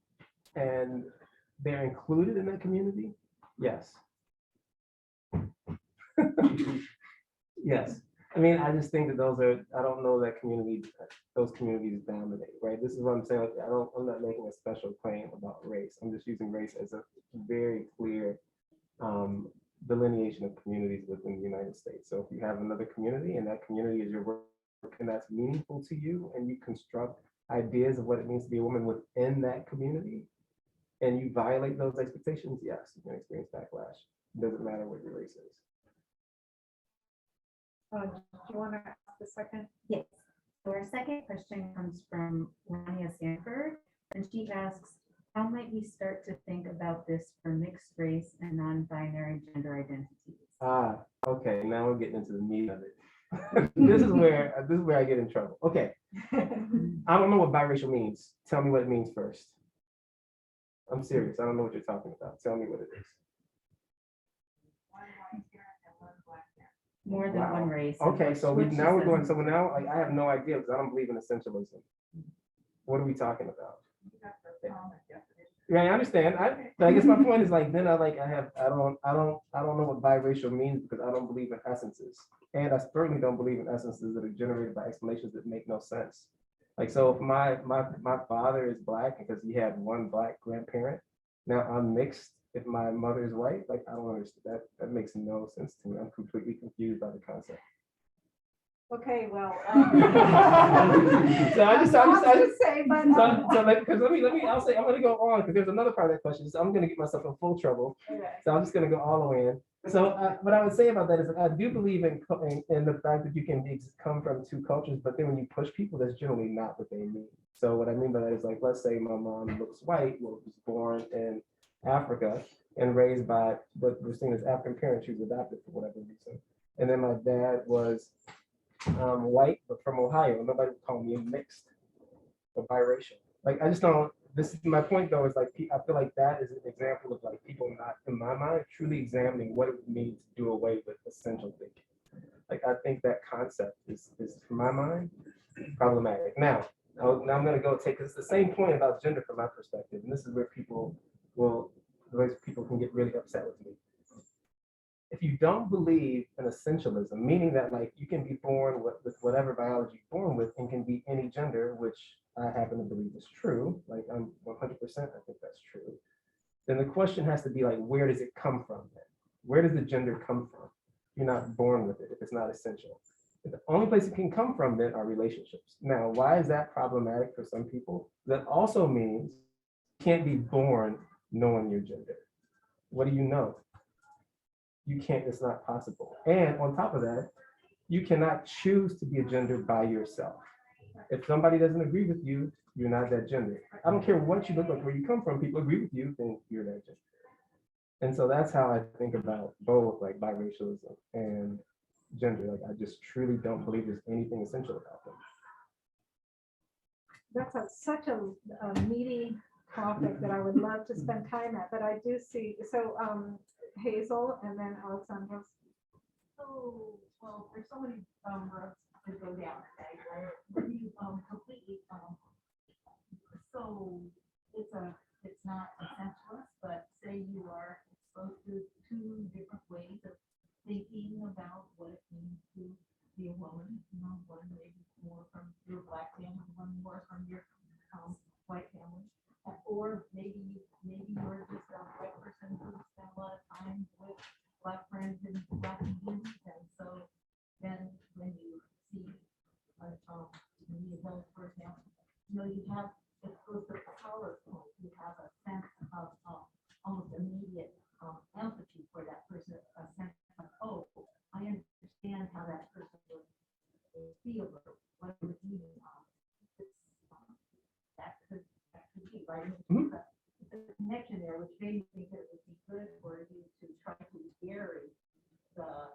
and they're included in that community, yes. Yes. I mean, I just think that I don't know that those communities dominate, right? This is what I'm saying. Like, I'm not making a special claim about race. I'm just using race as a very clear delineation of communities within the United States. So if you have another community and that community is your work and that's meaningful to you, and you construct ideas of what it means to be a woman within that community, and you violate those expectations, yes, you can experience backlash. It doesn't matter what your race is. Do you want to ask the second? Yes. So our second question comes from Rania Sanford, and she asks, how might we start to think about this for mixed race and non-binary gender identities? Okay, now we're getting into the meat of it. This is where I get in trouble. Okay. I don't know what biracial means. Tell me what it means first. I'm serious. I don't know what you're talking about. Tell me what it is. More than Wow. one race. Okay, so Which now we're says- going. So now I have no idea because I don't believe in essentialism. What are we talking about? Yeah, I understand. But I guess my point is like then I don't know what biracial means because I don't believe in essences, and I certainly don't believe in essences that are generated by explanations that make no sense. Like, so if my father is Black because he had one Black grandparent, now I'm mixed if my mother is white. Like, I don't understand that makes no sense to me. I'm completely confused by the concept. Okay, well. So I just say, but. I'm gonna go on because there's another part of that question. So I'm gonna get myself in full trouble. Okay. So I'm just gonna go all the way in. So what I would say about that is that I do believe in the fact that you can come from two cultures, but then when you push people, that's generally not what they mean. So what I mean by that is like, let's say my mom looks white, was born in Africa and raised by what we're seeing as African parents. She was adopted for whatever reason. And then my dad was white, but from Ohio. Nobody would call me mixed or biracial. Like, I just don't, this is my point though, is like, I feel like that is an example of like people not, in my mind, truly examining what it would mean to do away with essential thinking. Like, I think that concept is from my mind, problematic. Now I'm gonna go take, it's the same point about gender from my perspective. And this is where people can get really upset with me. If you don't believe in essentialism, meaning that like you can be born with whatever biology you're born with and can be any gender, which I happen to believe is true, like I'm 100%, I think that's true, then the question has to be like, where does it come from then? Where does the gender come from? You're not born with it if it's not essential. The only place it can come from then are relationships. Now, why is that problematic for some people? That also means you can't be born knowing your gender. What do you know? You can't, it's not possible. And on top of that, you cannot choose to be a gender by yourself. If somebody doesn't agree with you, you're not that gender. I don't care what you look like, where you come from, people agree with you, then you're that gender. And so that's how I think about both like biracialism and gender. Like, I just truly don't believe there's anything essential about them. That's such a meaty topic that I would love to spend time at, but I do see, so Hazel and then Alexandra. So, well, there's so many roads to go down, right? You completely, so it's not essentialist, but say you are exposed to two different ways of thinking about what it means to be a woman, you know, one maybe more from your Black family, one more from your white family. Or maybe you're just a white person who spent a lot of time with Black friends and Black communities, and so then when you see Anita Hill, for example, you know, you have, it goes to the scholar's point, you have a sense of almost immediate empathy for that person, a sense of, oh, I understand how that person would feel, or what it would mean. That could be, right? Mhm. The connection there, which made me think that it would be good for you to try to vary the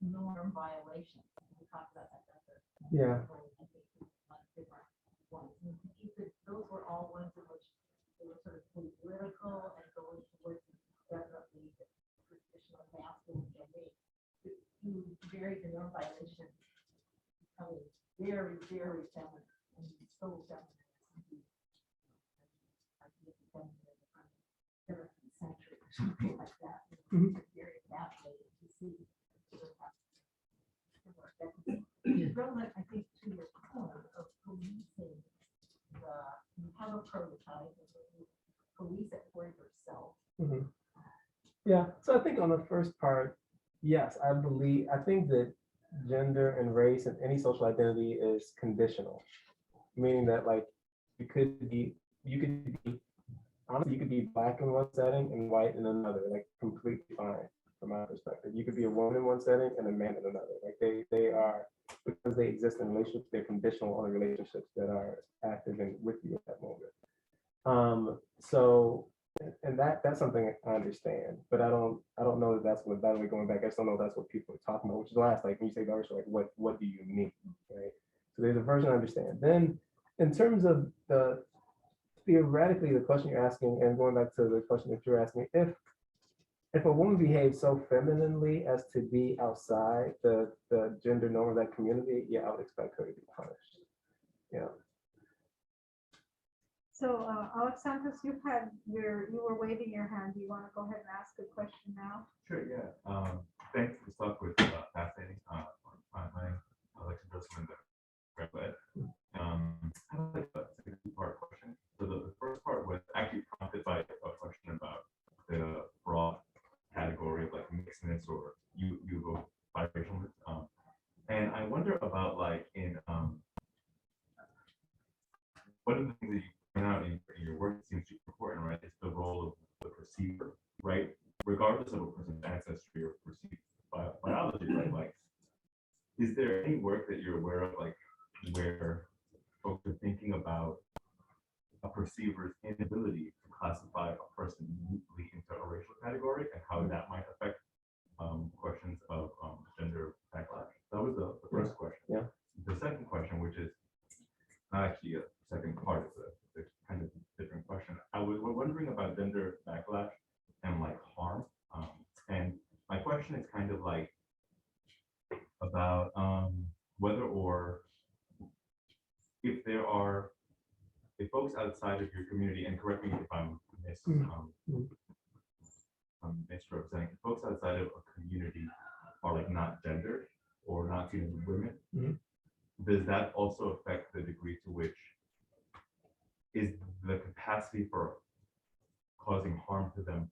norm violations. We talked about that. Yeah. Different ones. And you could, those were all ones in which they were sort of political and going towards definitely the traditional masculine gender to very vanilla violation, becoming very, very feminine and so feminine. I think it's feminine in the 17th century or something like that. Very fascinating to see. It's relevant, I think, to your point of policing you have a prototype and then you police it for yourself. Yeah, so I think on the first part, yes, I think that gender and race and any social identity is conditional, meaning that like you could be honestly, you could be black in one setting and white in another, like completely fine from my perspective. You could be a woman in one setting and a man in another. Like they are, because they exist in relationships, they're conditional on the relationships that are active and with you at that moment. So, and that's something I understand, but I don't know that that's what, by the way, going back, I just don't know if that's what people are talking about, which is the last, like when you say version, like what do you mean, right? So there's a version I understand. Then in terms of the, theoretically, the question you're asking, and going back to the question that you're asking, if a woman behaves so femininely as to be outside the gender norm of that community, yeah, I would expect her to be punished. Yeah. So Alexandros, you were waving your hand. Do you want to go ahead and ask a question now? Sure, yeah. Thanks for stuff with fascinating. My Alexandros from the Lowery Lab. I have like a two-part question. So the first part was actually prompted by a question about the broad category of like mixedness or you go biracial. And I wonder about like in one of the things that you point out in your work that seems super important, right? Is the role of the perceiver, right? Regardless of a person's ancestry or perceived biology, right? Like, is there any work that you're aware of, like, where folks are thinking about a perceiver's inability to classify a person neatly into a racial category and how that might affect questions of gender backlash? That was the first question. Yeah. The second question, which is not actually a second part, it's a kind of different question. I was wondering about gender backlash and like harm. And my question is kind of like about whether or if there are folks outside of your community, and correct me if I'm misrepresenting, folks outside of a community are like not gendered or not seen as women, does that also affect the degree to which is the capacity for causing harm to them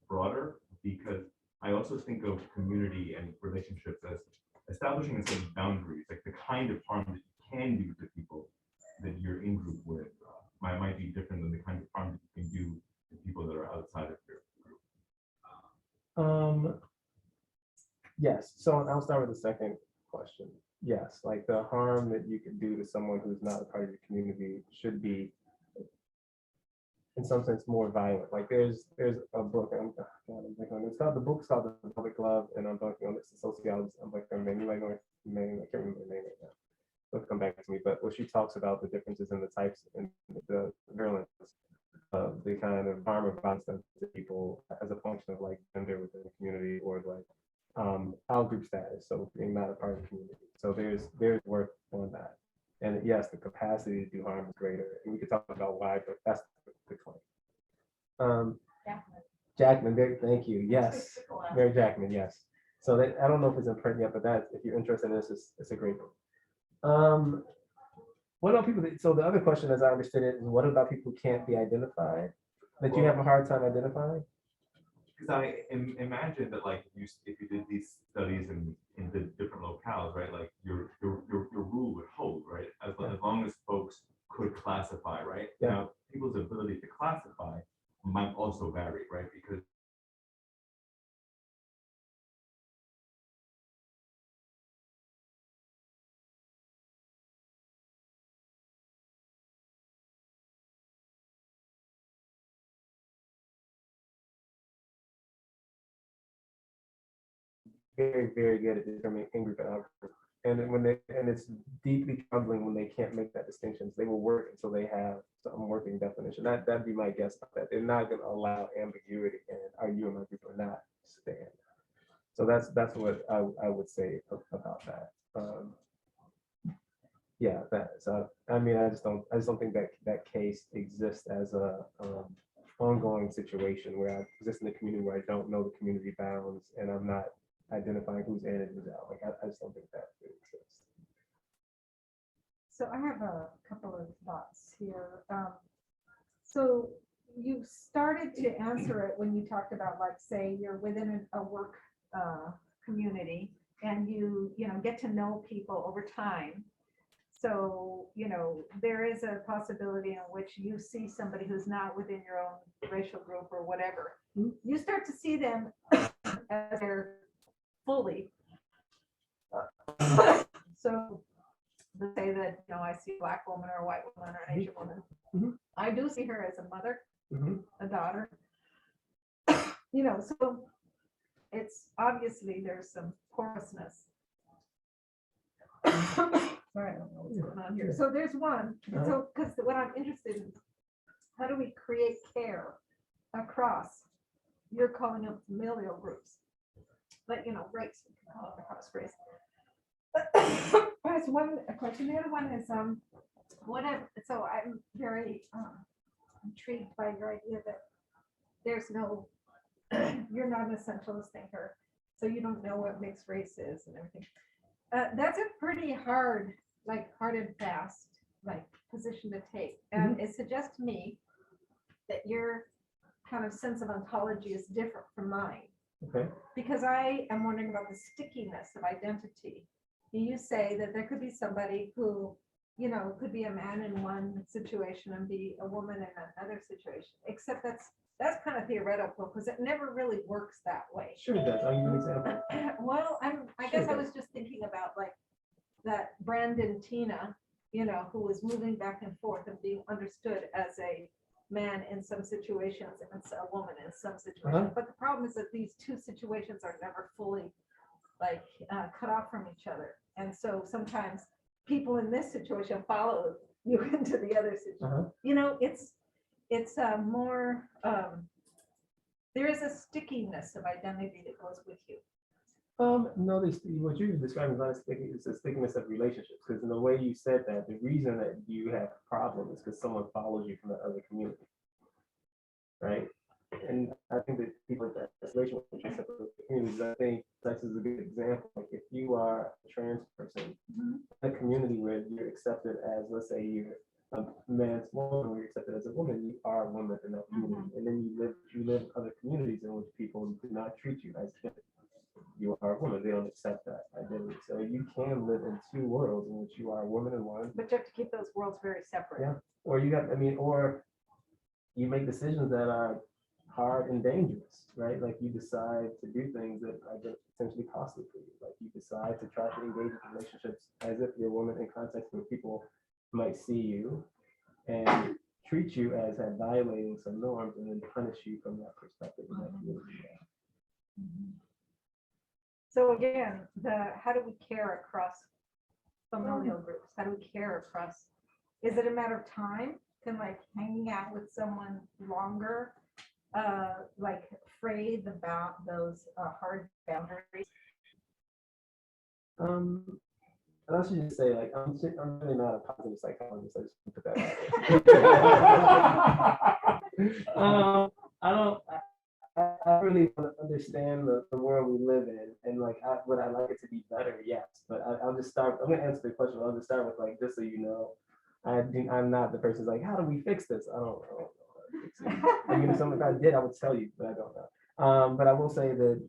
broader? Because I also think of community and relationships as establishing a certain boundaries, like the kind of harm that you can do to people that you're in group with might be different than the kind of harm that you can do to people that are outside of your group. Yes, so I'll start with the second question. Yes, like the harm that you can do to someone who's not a part of your community should be, in some sense, more violent. Like there's a book, it's called, the book's called The Velvet Glove, and I'm talking on this, a sociologist, I'm like, her name, you might know her name, I can't remember her name right now. It'll come back to me, but what she talks about the differences in the types and the virulence of the kind of harm or violence done to people as a function of like gender within the community or like out group status, so being not a part of the community. So there's work on that. And yes, the capacity to do harm is greater. And we could talk about why, but that's the claim. Jackman, thank you. Yes, Mary Jackman, yes. So that, I don't know if it's in print yet, but that, if you're interested in this, it's a great book. What about people that, so the other question, as I understood it, is what about people who can't be identified, that you have a hard time identifying? Because I imagine that like if you did these studies in the different locales, right, like your rule would hold, right, as long as folks could classify, right? Yeah. Now people's ability to classify might also vary, right? Because very, very good at determining in-group and out-group. and it's deeply troubling when they can't make that distinction. They will work until they have some working definition. That'd be my guess on that. They're not going to allow ambiguity, and are you and my group or not stand. So that's what I would say about that. Yeah, so I mean, I just don't think that case exists as a ongoing situation where I exist in the community where I don't know the community bounds and I'm not identifying who's in and who's out. Like I just don't think that exists. So I have a couple of thoughts here. So you started to answer it when you talked about, like, say you're within a work community and you get to know people over time. So, there is a possibility in which you see somebody who's not within your own racial group or whatever. You start to see them as they're fully. So let's say that, I see a Black woman or a white woman or an Asian woman. Mhm. I do see her as a mother, a daughter. So it's obviously there's some porousness. Sorry, I don't know what's going on here. So there's one. So because what I'm interested in, how do we create care across? You're calling them familial groups, but race, we can call it across race. That's one question. The other one is so I'm very intrigued by your idea that there's no, you're not an essentialist thinker, so you don't know what mixed race is and everything. That's a pretty hard and fast, position to take. And it suggests to me that your kind of sense of ontology is different from mine. Okay. Because I am wondering about the stickiness of identity. You say that there could be somebody who, could be a man in one situation and be a woman in another situation, except that's kind of theoretical because it never really works that way. Sure it does. I'll give you an example. Well, I guess I was just thinking about that Brandon Tina, who was moving back and forth and being understood as a man in some situations and a woman in some situations. But the problem is that these two situations are never fully cut off from each other. And so sometimes people in this situation follow you into the other situation. It's more, there is a stickiness of identity that goes with you. No, what you're describing is not a stickiness, it's a stickiness of relationships. Because in the way you said that, the reason that you have a problem is because someone follows you from the other community, right? And I think that people with that situation with communities, I think sex is a good example. Like if you are a trans person, in a community where you're accepted as, let's say you're a man's woman, where you're accepted as a woman, you are a woman in that community. And then you live in other communities in which people do not treat you as gender. You are a woman, they don't accept that identity. So you can live in two worlds in which you are a woman in one. But you have to keep those worlds very separate. Yeah. Or or you make decisions that are hard and dangerous, right? Like you decide to do things that are potentially costly for you. Like you decide to try to engage in relationships as if you're a woman in context where people might see you and treat you as violating some norms and then punish you from that perspective in that community. So again, how do we care across familial groups? How do we care across? Is it a matter of time? Can hanging out with someone longer, fray those hard boundaries? I should just say, I'm really not a positive psychologist. I just want to put that out there. I really want to understand the world we live in, and would I like it to be better? Yes, but I'll just start. I'm going to answer the question. I'll just start with just so you know, I'm not the person who's how do we fix this? I don't know. I mean, if something I did, I would tell you, but I don't know. But I will say that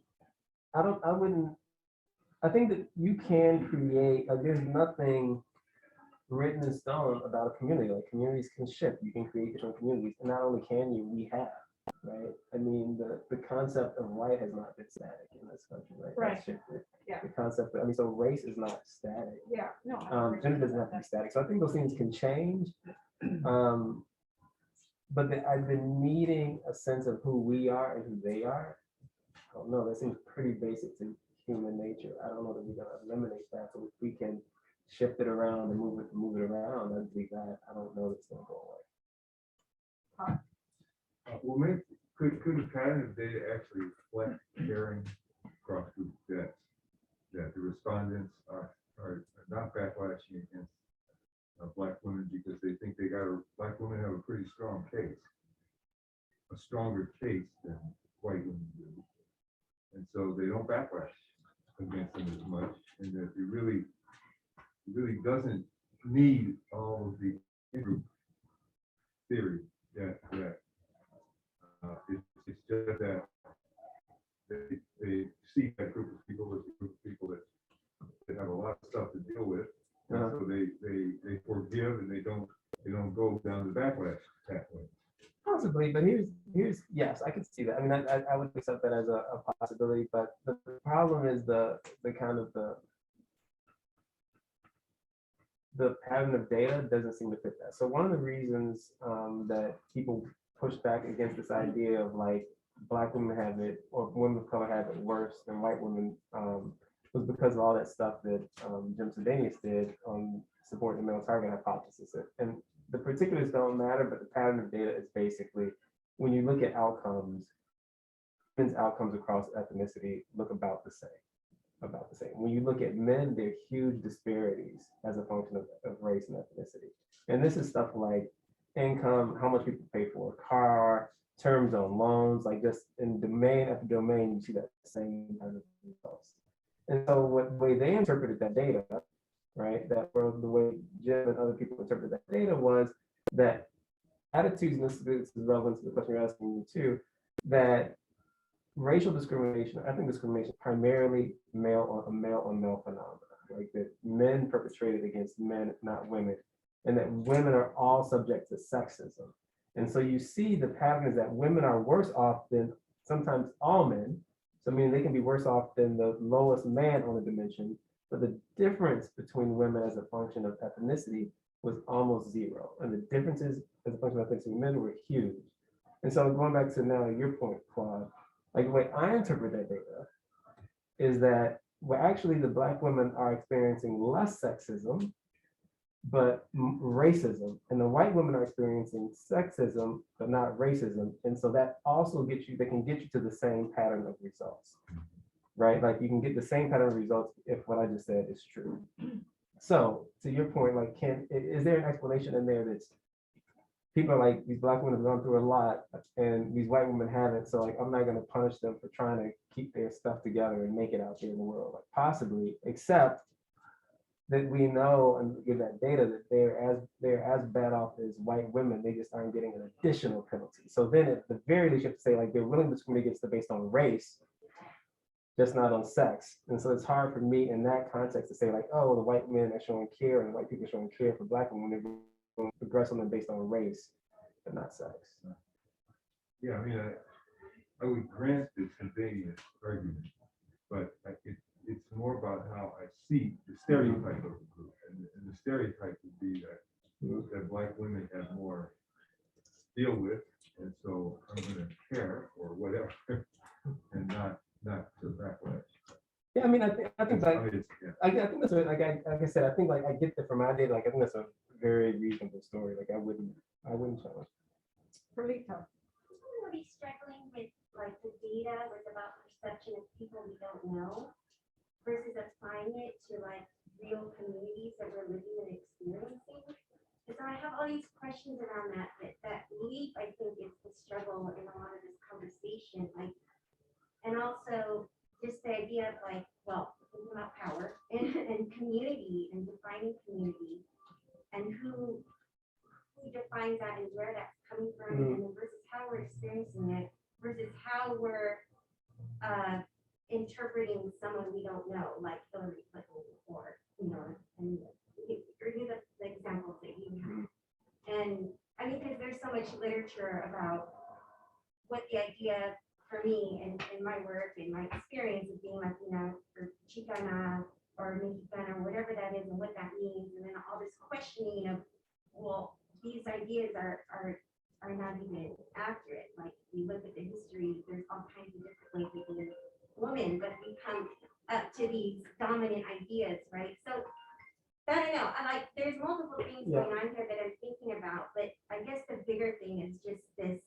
I think that you can create, there's nothing written in stone about a community. Communities can shift. You can create different communities. And not only can you, we have, right? I mean, the concept of white has not been static in this country, right? Right. That's shifted. Yeah. The concept, so race is not static. Yeah, no. Gender doesn't have to be static. So I think those things can change. But I've been needing a sense of who we are and who they are. I don't know, that seems pretty basic to human nature. I don't know that we're gonna eliminate that, but if we can shift it around and move it around, I'd be glad. I don't know that it's gonna go away. Well, maybe, could a pattern of data actually reflect caring across group that the respondents are not backlashing against Black women because they think Black women have a pretty strong case, a stronger case than white women do. And so they don't backlash against them as much, and that it really doesn't need all of the group theory that it's just that they see that group of people as a group of people that have a lot of stuff to deal with. And so they forgive and they don't go down the backlash pathway. Possibly, but here's yes, I could see that. I mean, I would accept that as a possibility, but the problem is the kind of the pattern of data doesn't seem to fit that. So one of the reasons that people push back against this idea of like Black women have it or women of color have it worse than white women was because of all that stuff that Jim Sedanius did on supporting the male target hypothesis. And the particulars don't matter, but the pattern of data is basically when you look at outcomes, men's outcomes across ethnicity look about the same. When you look at men, there are huge disparities as a function of race and ethnicity. And this is stuff like income, how much people pay for a car, terms on loans, like just in domain after domain, you see that same kind of results. And so what the way they interpreted that data, right, that was the way Jim and other people interpreted that data was that attitudes, and this is relevant to the question you're asking me too, that racial discrimination, ethnic discrimination, primarily male on male phenomena, like that men perpetrated against men, not women, and that women are all subject to sexism. And so you see the pattern is that women are worse off than sometimes all men. So meaning they can be worse off than the lowest man on the dimension, but the difference between women as a function of ethnicity was almost zero. And the differences as a function of ethnicity in men were huge. And so going back to now your point, Claude, like the way I interpret that data is that well, actually the Black women are experiencing less sexism, but racism, and the white women are experiencing sexism, but not racism. And so that also gets you, they can get you to the same pattern of results, right? Like you can get the same pattern of results if what I just said is true. So to your point, like, is there an explanation in there that's people are like, these Black women have gone through a lot and these white women haven't, so like, I'm not gonna punish them for trying to keep their stuff together and make it out there in the world, like possibly, except that we know and give that data that they're as bad off as white women, they just aren't getting an additional penalty. So then at the very least you have to say like they're willing to discriminate against them based on race, just not on sex. And so it's hard for me in that context to say like, oh, the white men are showing care and white people are showing care for Black women, they're progress on them based on race, but not sex. Yeah, I mean, I would grant the spontaneous argument, but it's more about how I see the stereotype of the group, and the stereotype would be that Black women have more to deal with, and so I'm going to care or whatever, and not to backlash. Yeah, I mean, I think like, I mean, yeah. I think that's what, like I said, I think like I get that from my data, like I think that's a very reasonable story. Like I wouldn't challenge. Rita. I'm really struggling with like the data was about perception of people we don't know versus applying it to like real communities that we're living and experiencing. And so I have all these questions around that leap, I think, is the struggle in a lot of this conversation. Like, and also just the idea of like, well, thinking about power and community and defining community and who defines that and where that's coming from, and then versus how we're experiencing it versus how we're interpreting someone we don't know, like Hillary Clinton, or and review the examples that you have. And I mean, because there's so much literature about what the idea for me and in my work and my experience of being Latina or Chicana or Mexicana or whatever that is and what that means, and then all this questioning of, well, these ideas are not even accurate. Like we look at the history, there's all kinds of different ways we can woman, but we come up to these dominant ideas, right? So I don't know. I like there's multiple things Yeah. going on here that I'm thinking about, but I guess the bigger thing is just this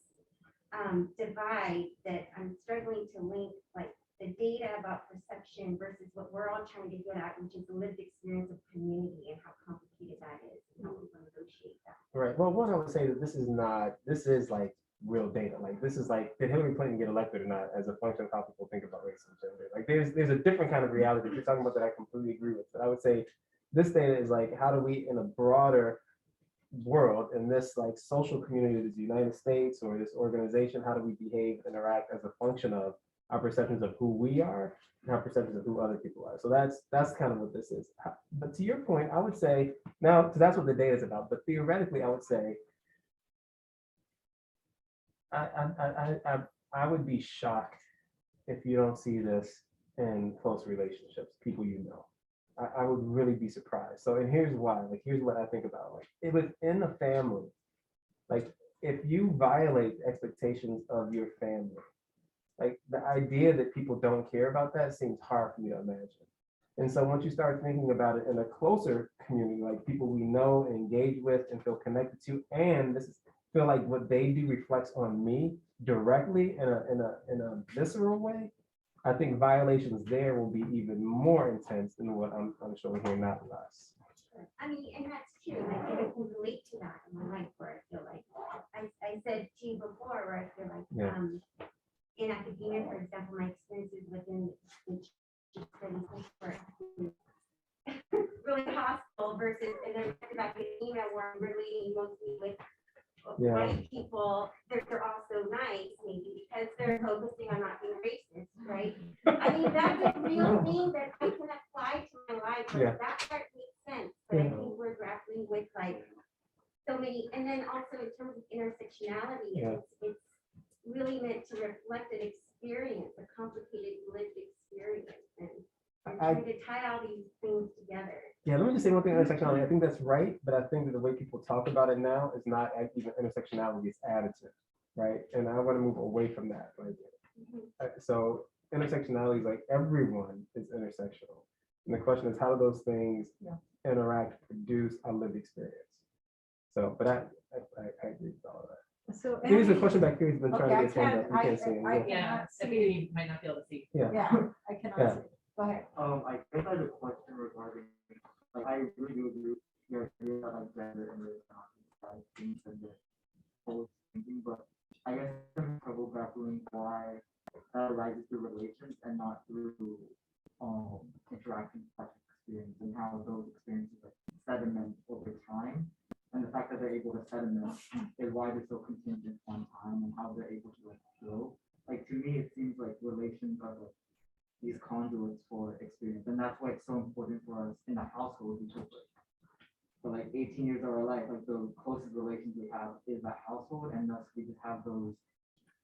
divide that I'm struggling to link, like the data about perception versus what we're all trying to get at, which is the lived experience of community and how complicated that is and how we negotiate that. Right. Well, one, I would say that this is like real data. Like this is like, did Hillary Clinton get elected or not as a function of how people think about race and gender? Like there's a different kind of reality that you're talking about that I completely agree with. But I would say this data is like, how do we in a broader world, in this like social community, this United States or this organization, how do we behave, interact as a function of our perceptions of who we are and our perceptions of who other people are. So that's kind of what this is. But to your point, I would say now, so that's what the data is about. But theoretically, I would say I would be shocked if you don't see this in close relationships, people you know. I would really be surprised. So, and here's why. Like, here's what I think about. Like, it within the family, like, if you violate the expectations of your family, like the idea that people don't care about that seems hard for me to imagine. And so once you start thinking about it in a closer community, like people we know and engage with and feel connected to, and this is feel like what they do reflects on me directly in a visceral way, I think violations there will be even more intense than what I'm showing here, not less. I mean, and that's true. Like, I can relate to that in my life where I feel like I said to you before, where I feel like Yeah. in academia, for example, my experiences within the studies were really hostile versus, and then back in academia where I'm relating mostly with Yeah. white people. They're also nice, maybe because they're focusing on not being racist, right? I mean, that's a real thing that I can apply to my life. Like, Yeah. that part makes sense, but I Yeah. think we're grappling with like so many, and then also in terms of intersectionality, Yeah. it's really meant to reflect an experience, a complicated lived experience, and trying to tie all these things together. Yeah, let me just say one thing on intersectionality. I think that's right, but I think that the way people talk about it now is not even intersectionality, it's additive, right? And I want to move away from that. Like, so intersectionality is like everyone is intersectional. And the question is, how do those things interact, produce a lived experience? So, but I agree with all of that. So There's a Annie- question back here. He's been trying Okay, to I get his hand can't- up. You can't see him. I Yeah. Yeah, cannot I think see. you might not be able to see. Yeah. Yeah, I cannot Yeah. see. Go ahead. I guess I had a question regarding, like, I really do agree with your idea that like gender and race are not like things and the whole thinking, but I guess I'm having trouble grappling why that arises through relations and not through interacting such experience, and how those experiences like sediment over time, and the fact that they're able to sediment is why they're so contingent on time and how they're able to like flow. Like, to me, it seems like relations are like these conduits for experience, and that's why it's so important for us in a household, because like, for like 18 years of our life, like the closest relations we have is that household, and thus we just have those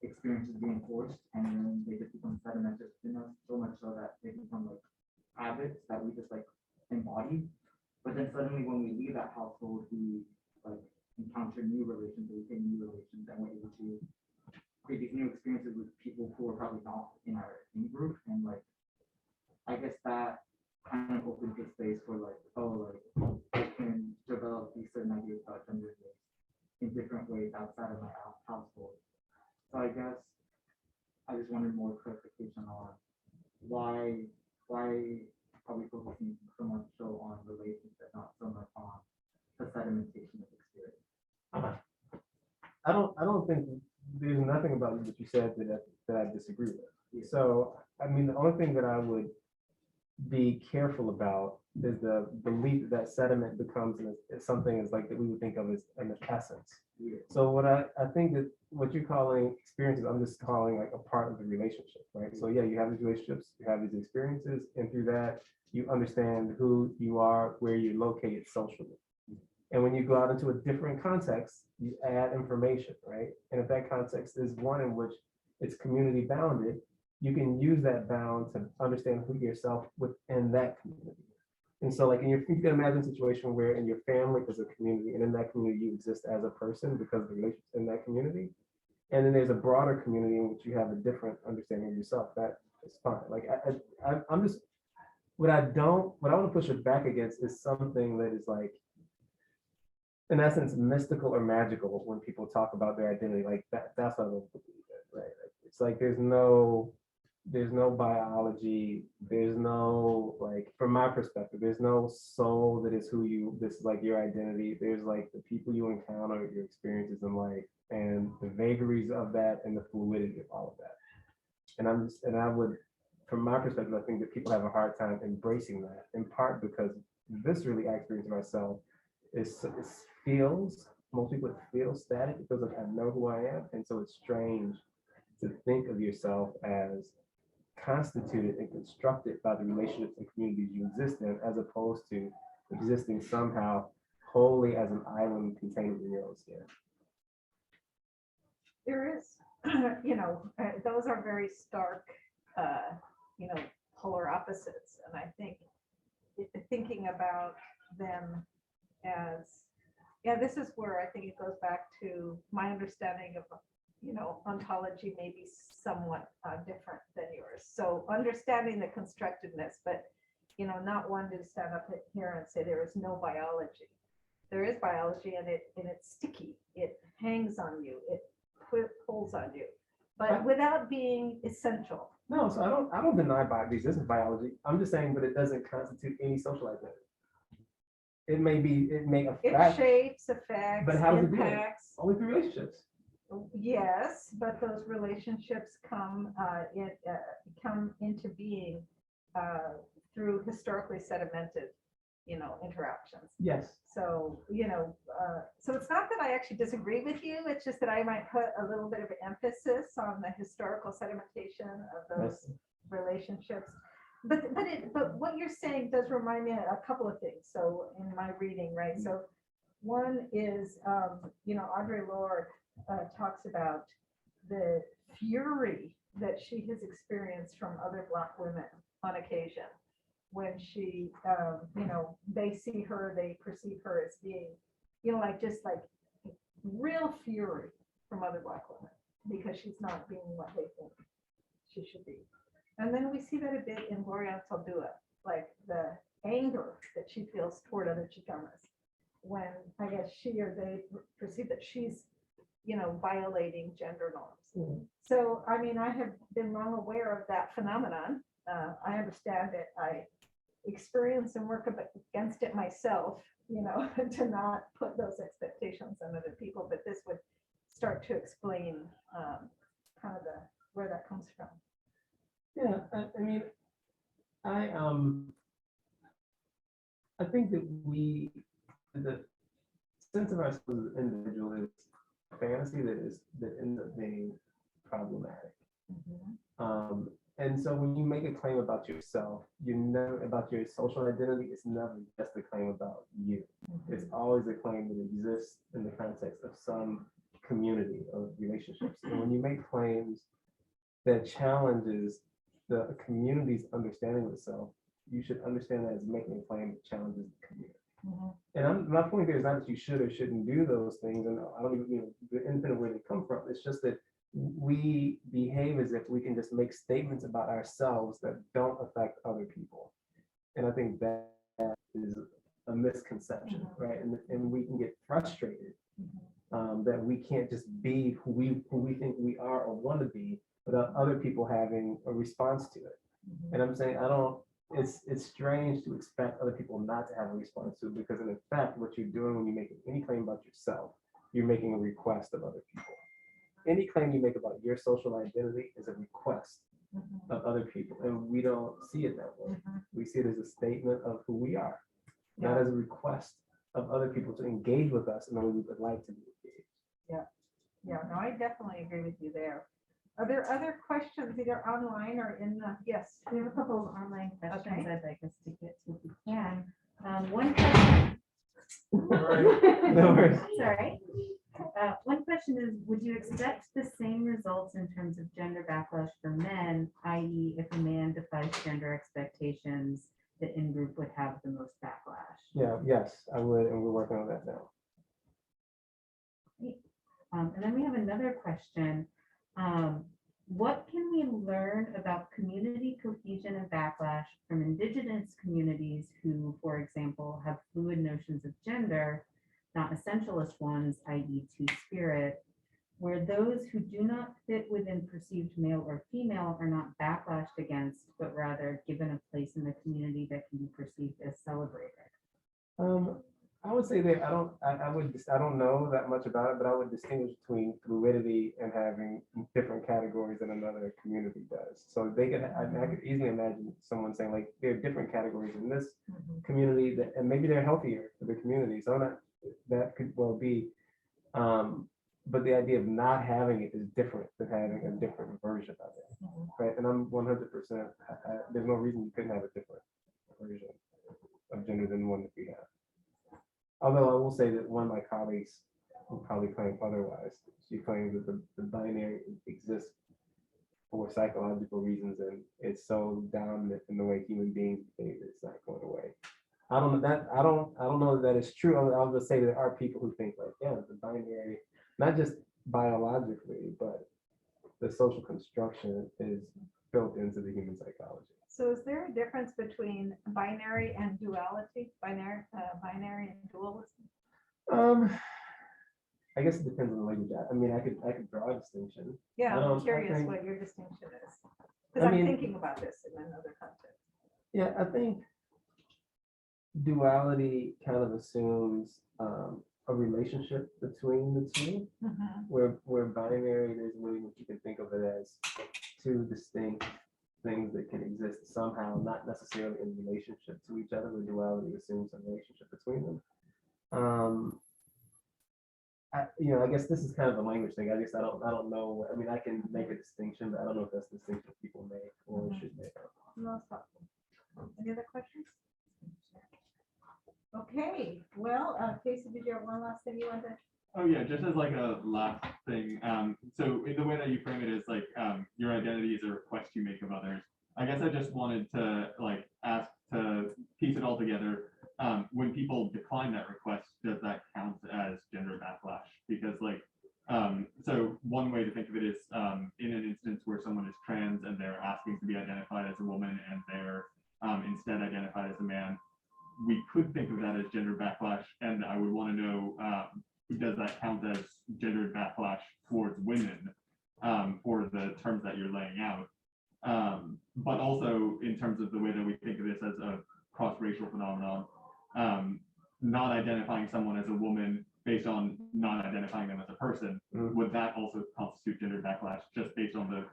experiences being forced, and then they just become sedimented in us, so much so that they become like habits that we just like embody. But then suddenly when we leave that household, we like encounter new relations, or we take new relations, and we're able to create these new experiences with people who are probably not in our in group, and like I guess that kind of opens the space for like, oh, like I can develop these certain ideas about gender in different ways outside of my household. So I guess I just wanted more clarification on why are we focusing so much so on relations and not so much on the sedimentation of experience. I don't think there's nothing about what you said that I disagree with. So, I mean, the only thing that I would be careful about is the belief that sediment becomes something is like that we would think of as an essence. So what I think that what you're calling experiences, I'm just calling like a part of the relationship, right? So yeah, you have these relationships, you have these experiences, and through that, you understand who you are, where you're located socially. And when you go out into a different context, you add information, right? And if that context is one in which it's community bounded, you can use that bound to understand who yourself within that community. And so like you can imagine a situation where in your family is a community, and in that community you exist as a person because of the relationships in that community. And then there's a broader community in which you have a different understanding of yourself. That is fine. Like I'm just what I want to push it back against is something that is like, in essence, mystical or magical when people talk about their identity. Like that's what I don't believe in, right? Like, it's like there's no biology, there's no, like, from my perspective, there's no soul that is who you, this is like your identity. There's like the people you encounter, your experiences in life, and the vagaries of that and the fluidity of all of that. And I would, from my perspective, I think that people have a hard time embracing that, in part because this really experience of myself most people it feels static. It feels like I know who I am. And so it's strange to think of yourself as constituted and constructed by the relationships and communities you exist in, as opposed to existing somehow wholly as an island contained in your own skin. There is, those are very stark, polar opposites. And I think thinking about them as, this is where I think it goes back to my understanding of, ontology may be somewhat different than yours. So understanding the constructedness, but, not wanting to stand up here and say there is no biology. There is biology, and it's sticky. It hangs on you. It pulls on you, but without being essential. No, so I don't deny the existence of biology. I'm just saying, but it doesn't constitute any social identity. It may affect. It shapes, affects, but how does it do it? impacts. Only through relationships. Yes, but those relationships come into being through historically sedimented, interactions. Yes. So, so it's not that I actually disagree with you. It's just that I might put a little bit of emphasis on the historical sedimentation of those relationships. But what you're saying does remind me of a couple of things. So in my reading, right? So one is, Audre Lorde talks about the fury that she has experienced from other Black women on occasion when she, they see her, they perceive her as being, just real fury from other Black women because she's not being what they think she should be. And then we see that a bit in Gloria Anzaldúa, like the anger that she feels toward other Chicanas when I guess she or they perceive that she's, violating gender norms. So, I mean, I have been long aware of that phenomenon. I understand it. I experience and work against it myself, to not put those expectations on other people. But this would start to explain kind of where that comes from. Yeah, I mean, I think that the sense of ourselves as an individual is a fantasy that ends up being problematic. And so when you make a claim about yourself, about your social identity, it's never just a claim about you. It's always a claim that exists in the context of some community of relationships. And when you make claims that challenges the community's understanding of itself, you should understand that as making a claim that challenges the community. And my point there is not that you should or shouldn't do those things, and I don't even the independent where they come from. It's just that we behave as if we can just make statements about ourselves that don't affect other people. And I think that is a misconception, right? And we can get frustrated that we can't just be who we think we are or want to be without other people having a response to it. And I'm saying it's strange to expect other people not to have a response to it, because in effect, what you're doing when you make any claim about yourself, you're making a request of other people. Any claim you make about your social identity is a request of other people, and we don't see it that way. We see it as a statement of who we are, not as a request of other people to engage with us in the way we would like to be engaged. Yeah, no, I definitely agree with you there. Are there other questions either online or in the, yes? We have a couple of online questions I'd like us to get to if we can. One No worries. Sorry. One question is, would you expect the same results in terms of gender backlash for men, i.e. if a man defies gender expectations, the in-group would have the most backlash? Yes, I would, and we're working on that now. And then we have another question. What can we learn about community cohesion and backlash from indigenous communities who, for example, have fluid notions of gender, not essentialist ones, i.e. two-spirit, where those who do not fit within perceived male or female are not backlashed against, but rather given a place in the community that can be perceived as celebrated? I would say that I don't know that much about it, but I would distinguish between fluidity and having different categories than another community does. So they could, I could easily imagine someone saying like, there are different categories in this community that, and maybe they're healthier for the community. So that could well be, but the idea of not having it is different than having a different version of it, right? And I'm 100%, there's no reason you couldn't have a different version of gender than the one that we have. Although I will say that one of my colleagues will probably claim otherwise. She claims that the binary exists for psychological reasons and it's so dominant in the way human beings behave, it's not going away. I don't know that is true. I'll just say there are people who think like, yeah, the binary, not just biologically, but the social construction is built into the human psychology. So is there a difference between binary and duality, binary and dualism? I guess it depends on the language. I mean, I could draw a distinction. Yeah, I I'm curious think- what your distinction is. Because I I'm mean- thinking about this in another context. Yeah, I think duality kind of assumes a relationship between the two, where binary, there's a way that you can think of it as two distinct things that can exist somehow, not necessarily in relationship to each other, but duality assumes a relationship between them. I guess this is kind of a language thing. I guess I don't know. I mean, I can make a distinction, but I don't know if that's the distinction people make or should make. No, it's helpful. Any other questions? Okay, well, Casey, did you have one last thing you wanted? Oh yeah, just as like a last thing. So in the way that you frame it is like your identity is a request you make of others. I guess I just wanted to like ask to piece it all together. When people decline that request, does that count as gender backlash? Because like, so one way to think of it is in an instance where someone is trans and they're asking to be identified as a woman and they're instead identified as a man, we could think of that as gender backlash. And I would want to know, does that count as gender backlash towards women for the terms that you're laying out? But also in terms of the way that we think of this as a cross-racial phenomenon, not identifying someone as a woman based on not identifying them as a person, would that also constitute gender backlash just based on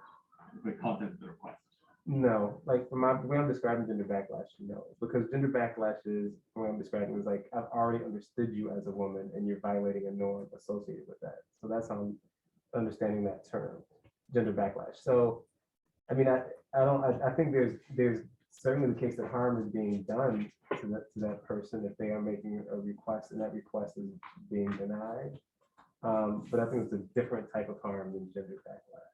the content of the request? No, like from the way I'm describing gender backlash, no, because gender backlash is the way I'm describing is like I've already understood you as a woman and you're violating a norm associated with that. So that's how I'm understanding that term, gender backlash. So, I mean, I think there's certainly the case that harm is being done to that person if they are making a request and that request is being denied. But I think it's a different type of harm than gender backlash.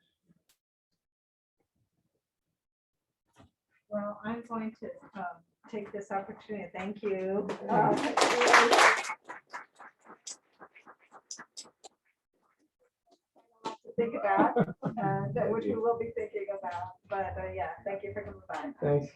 Well, I'm going to take this opportunity to thank you. To think about, that which we will be thinking about, but yeah, thank you for coming by. Thanks.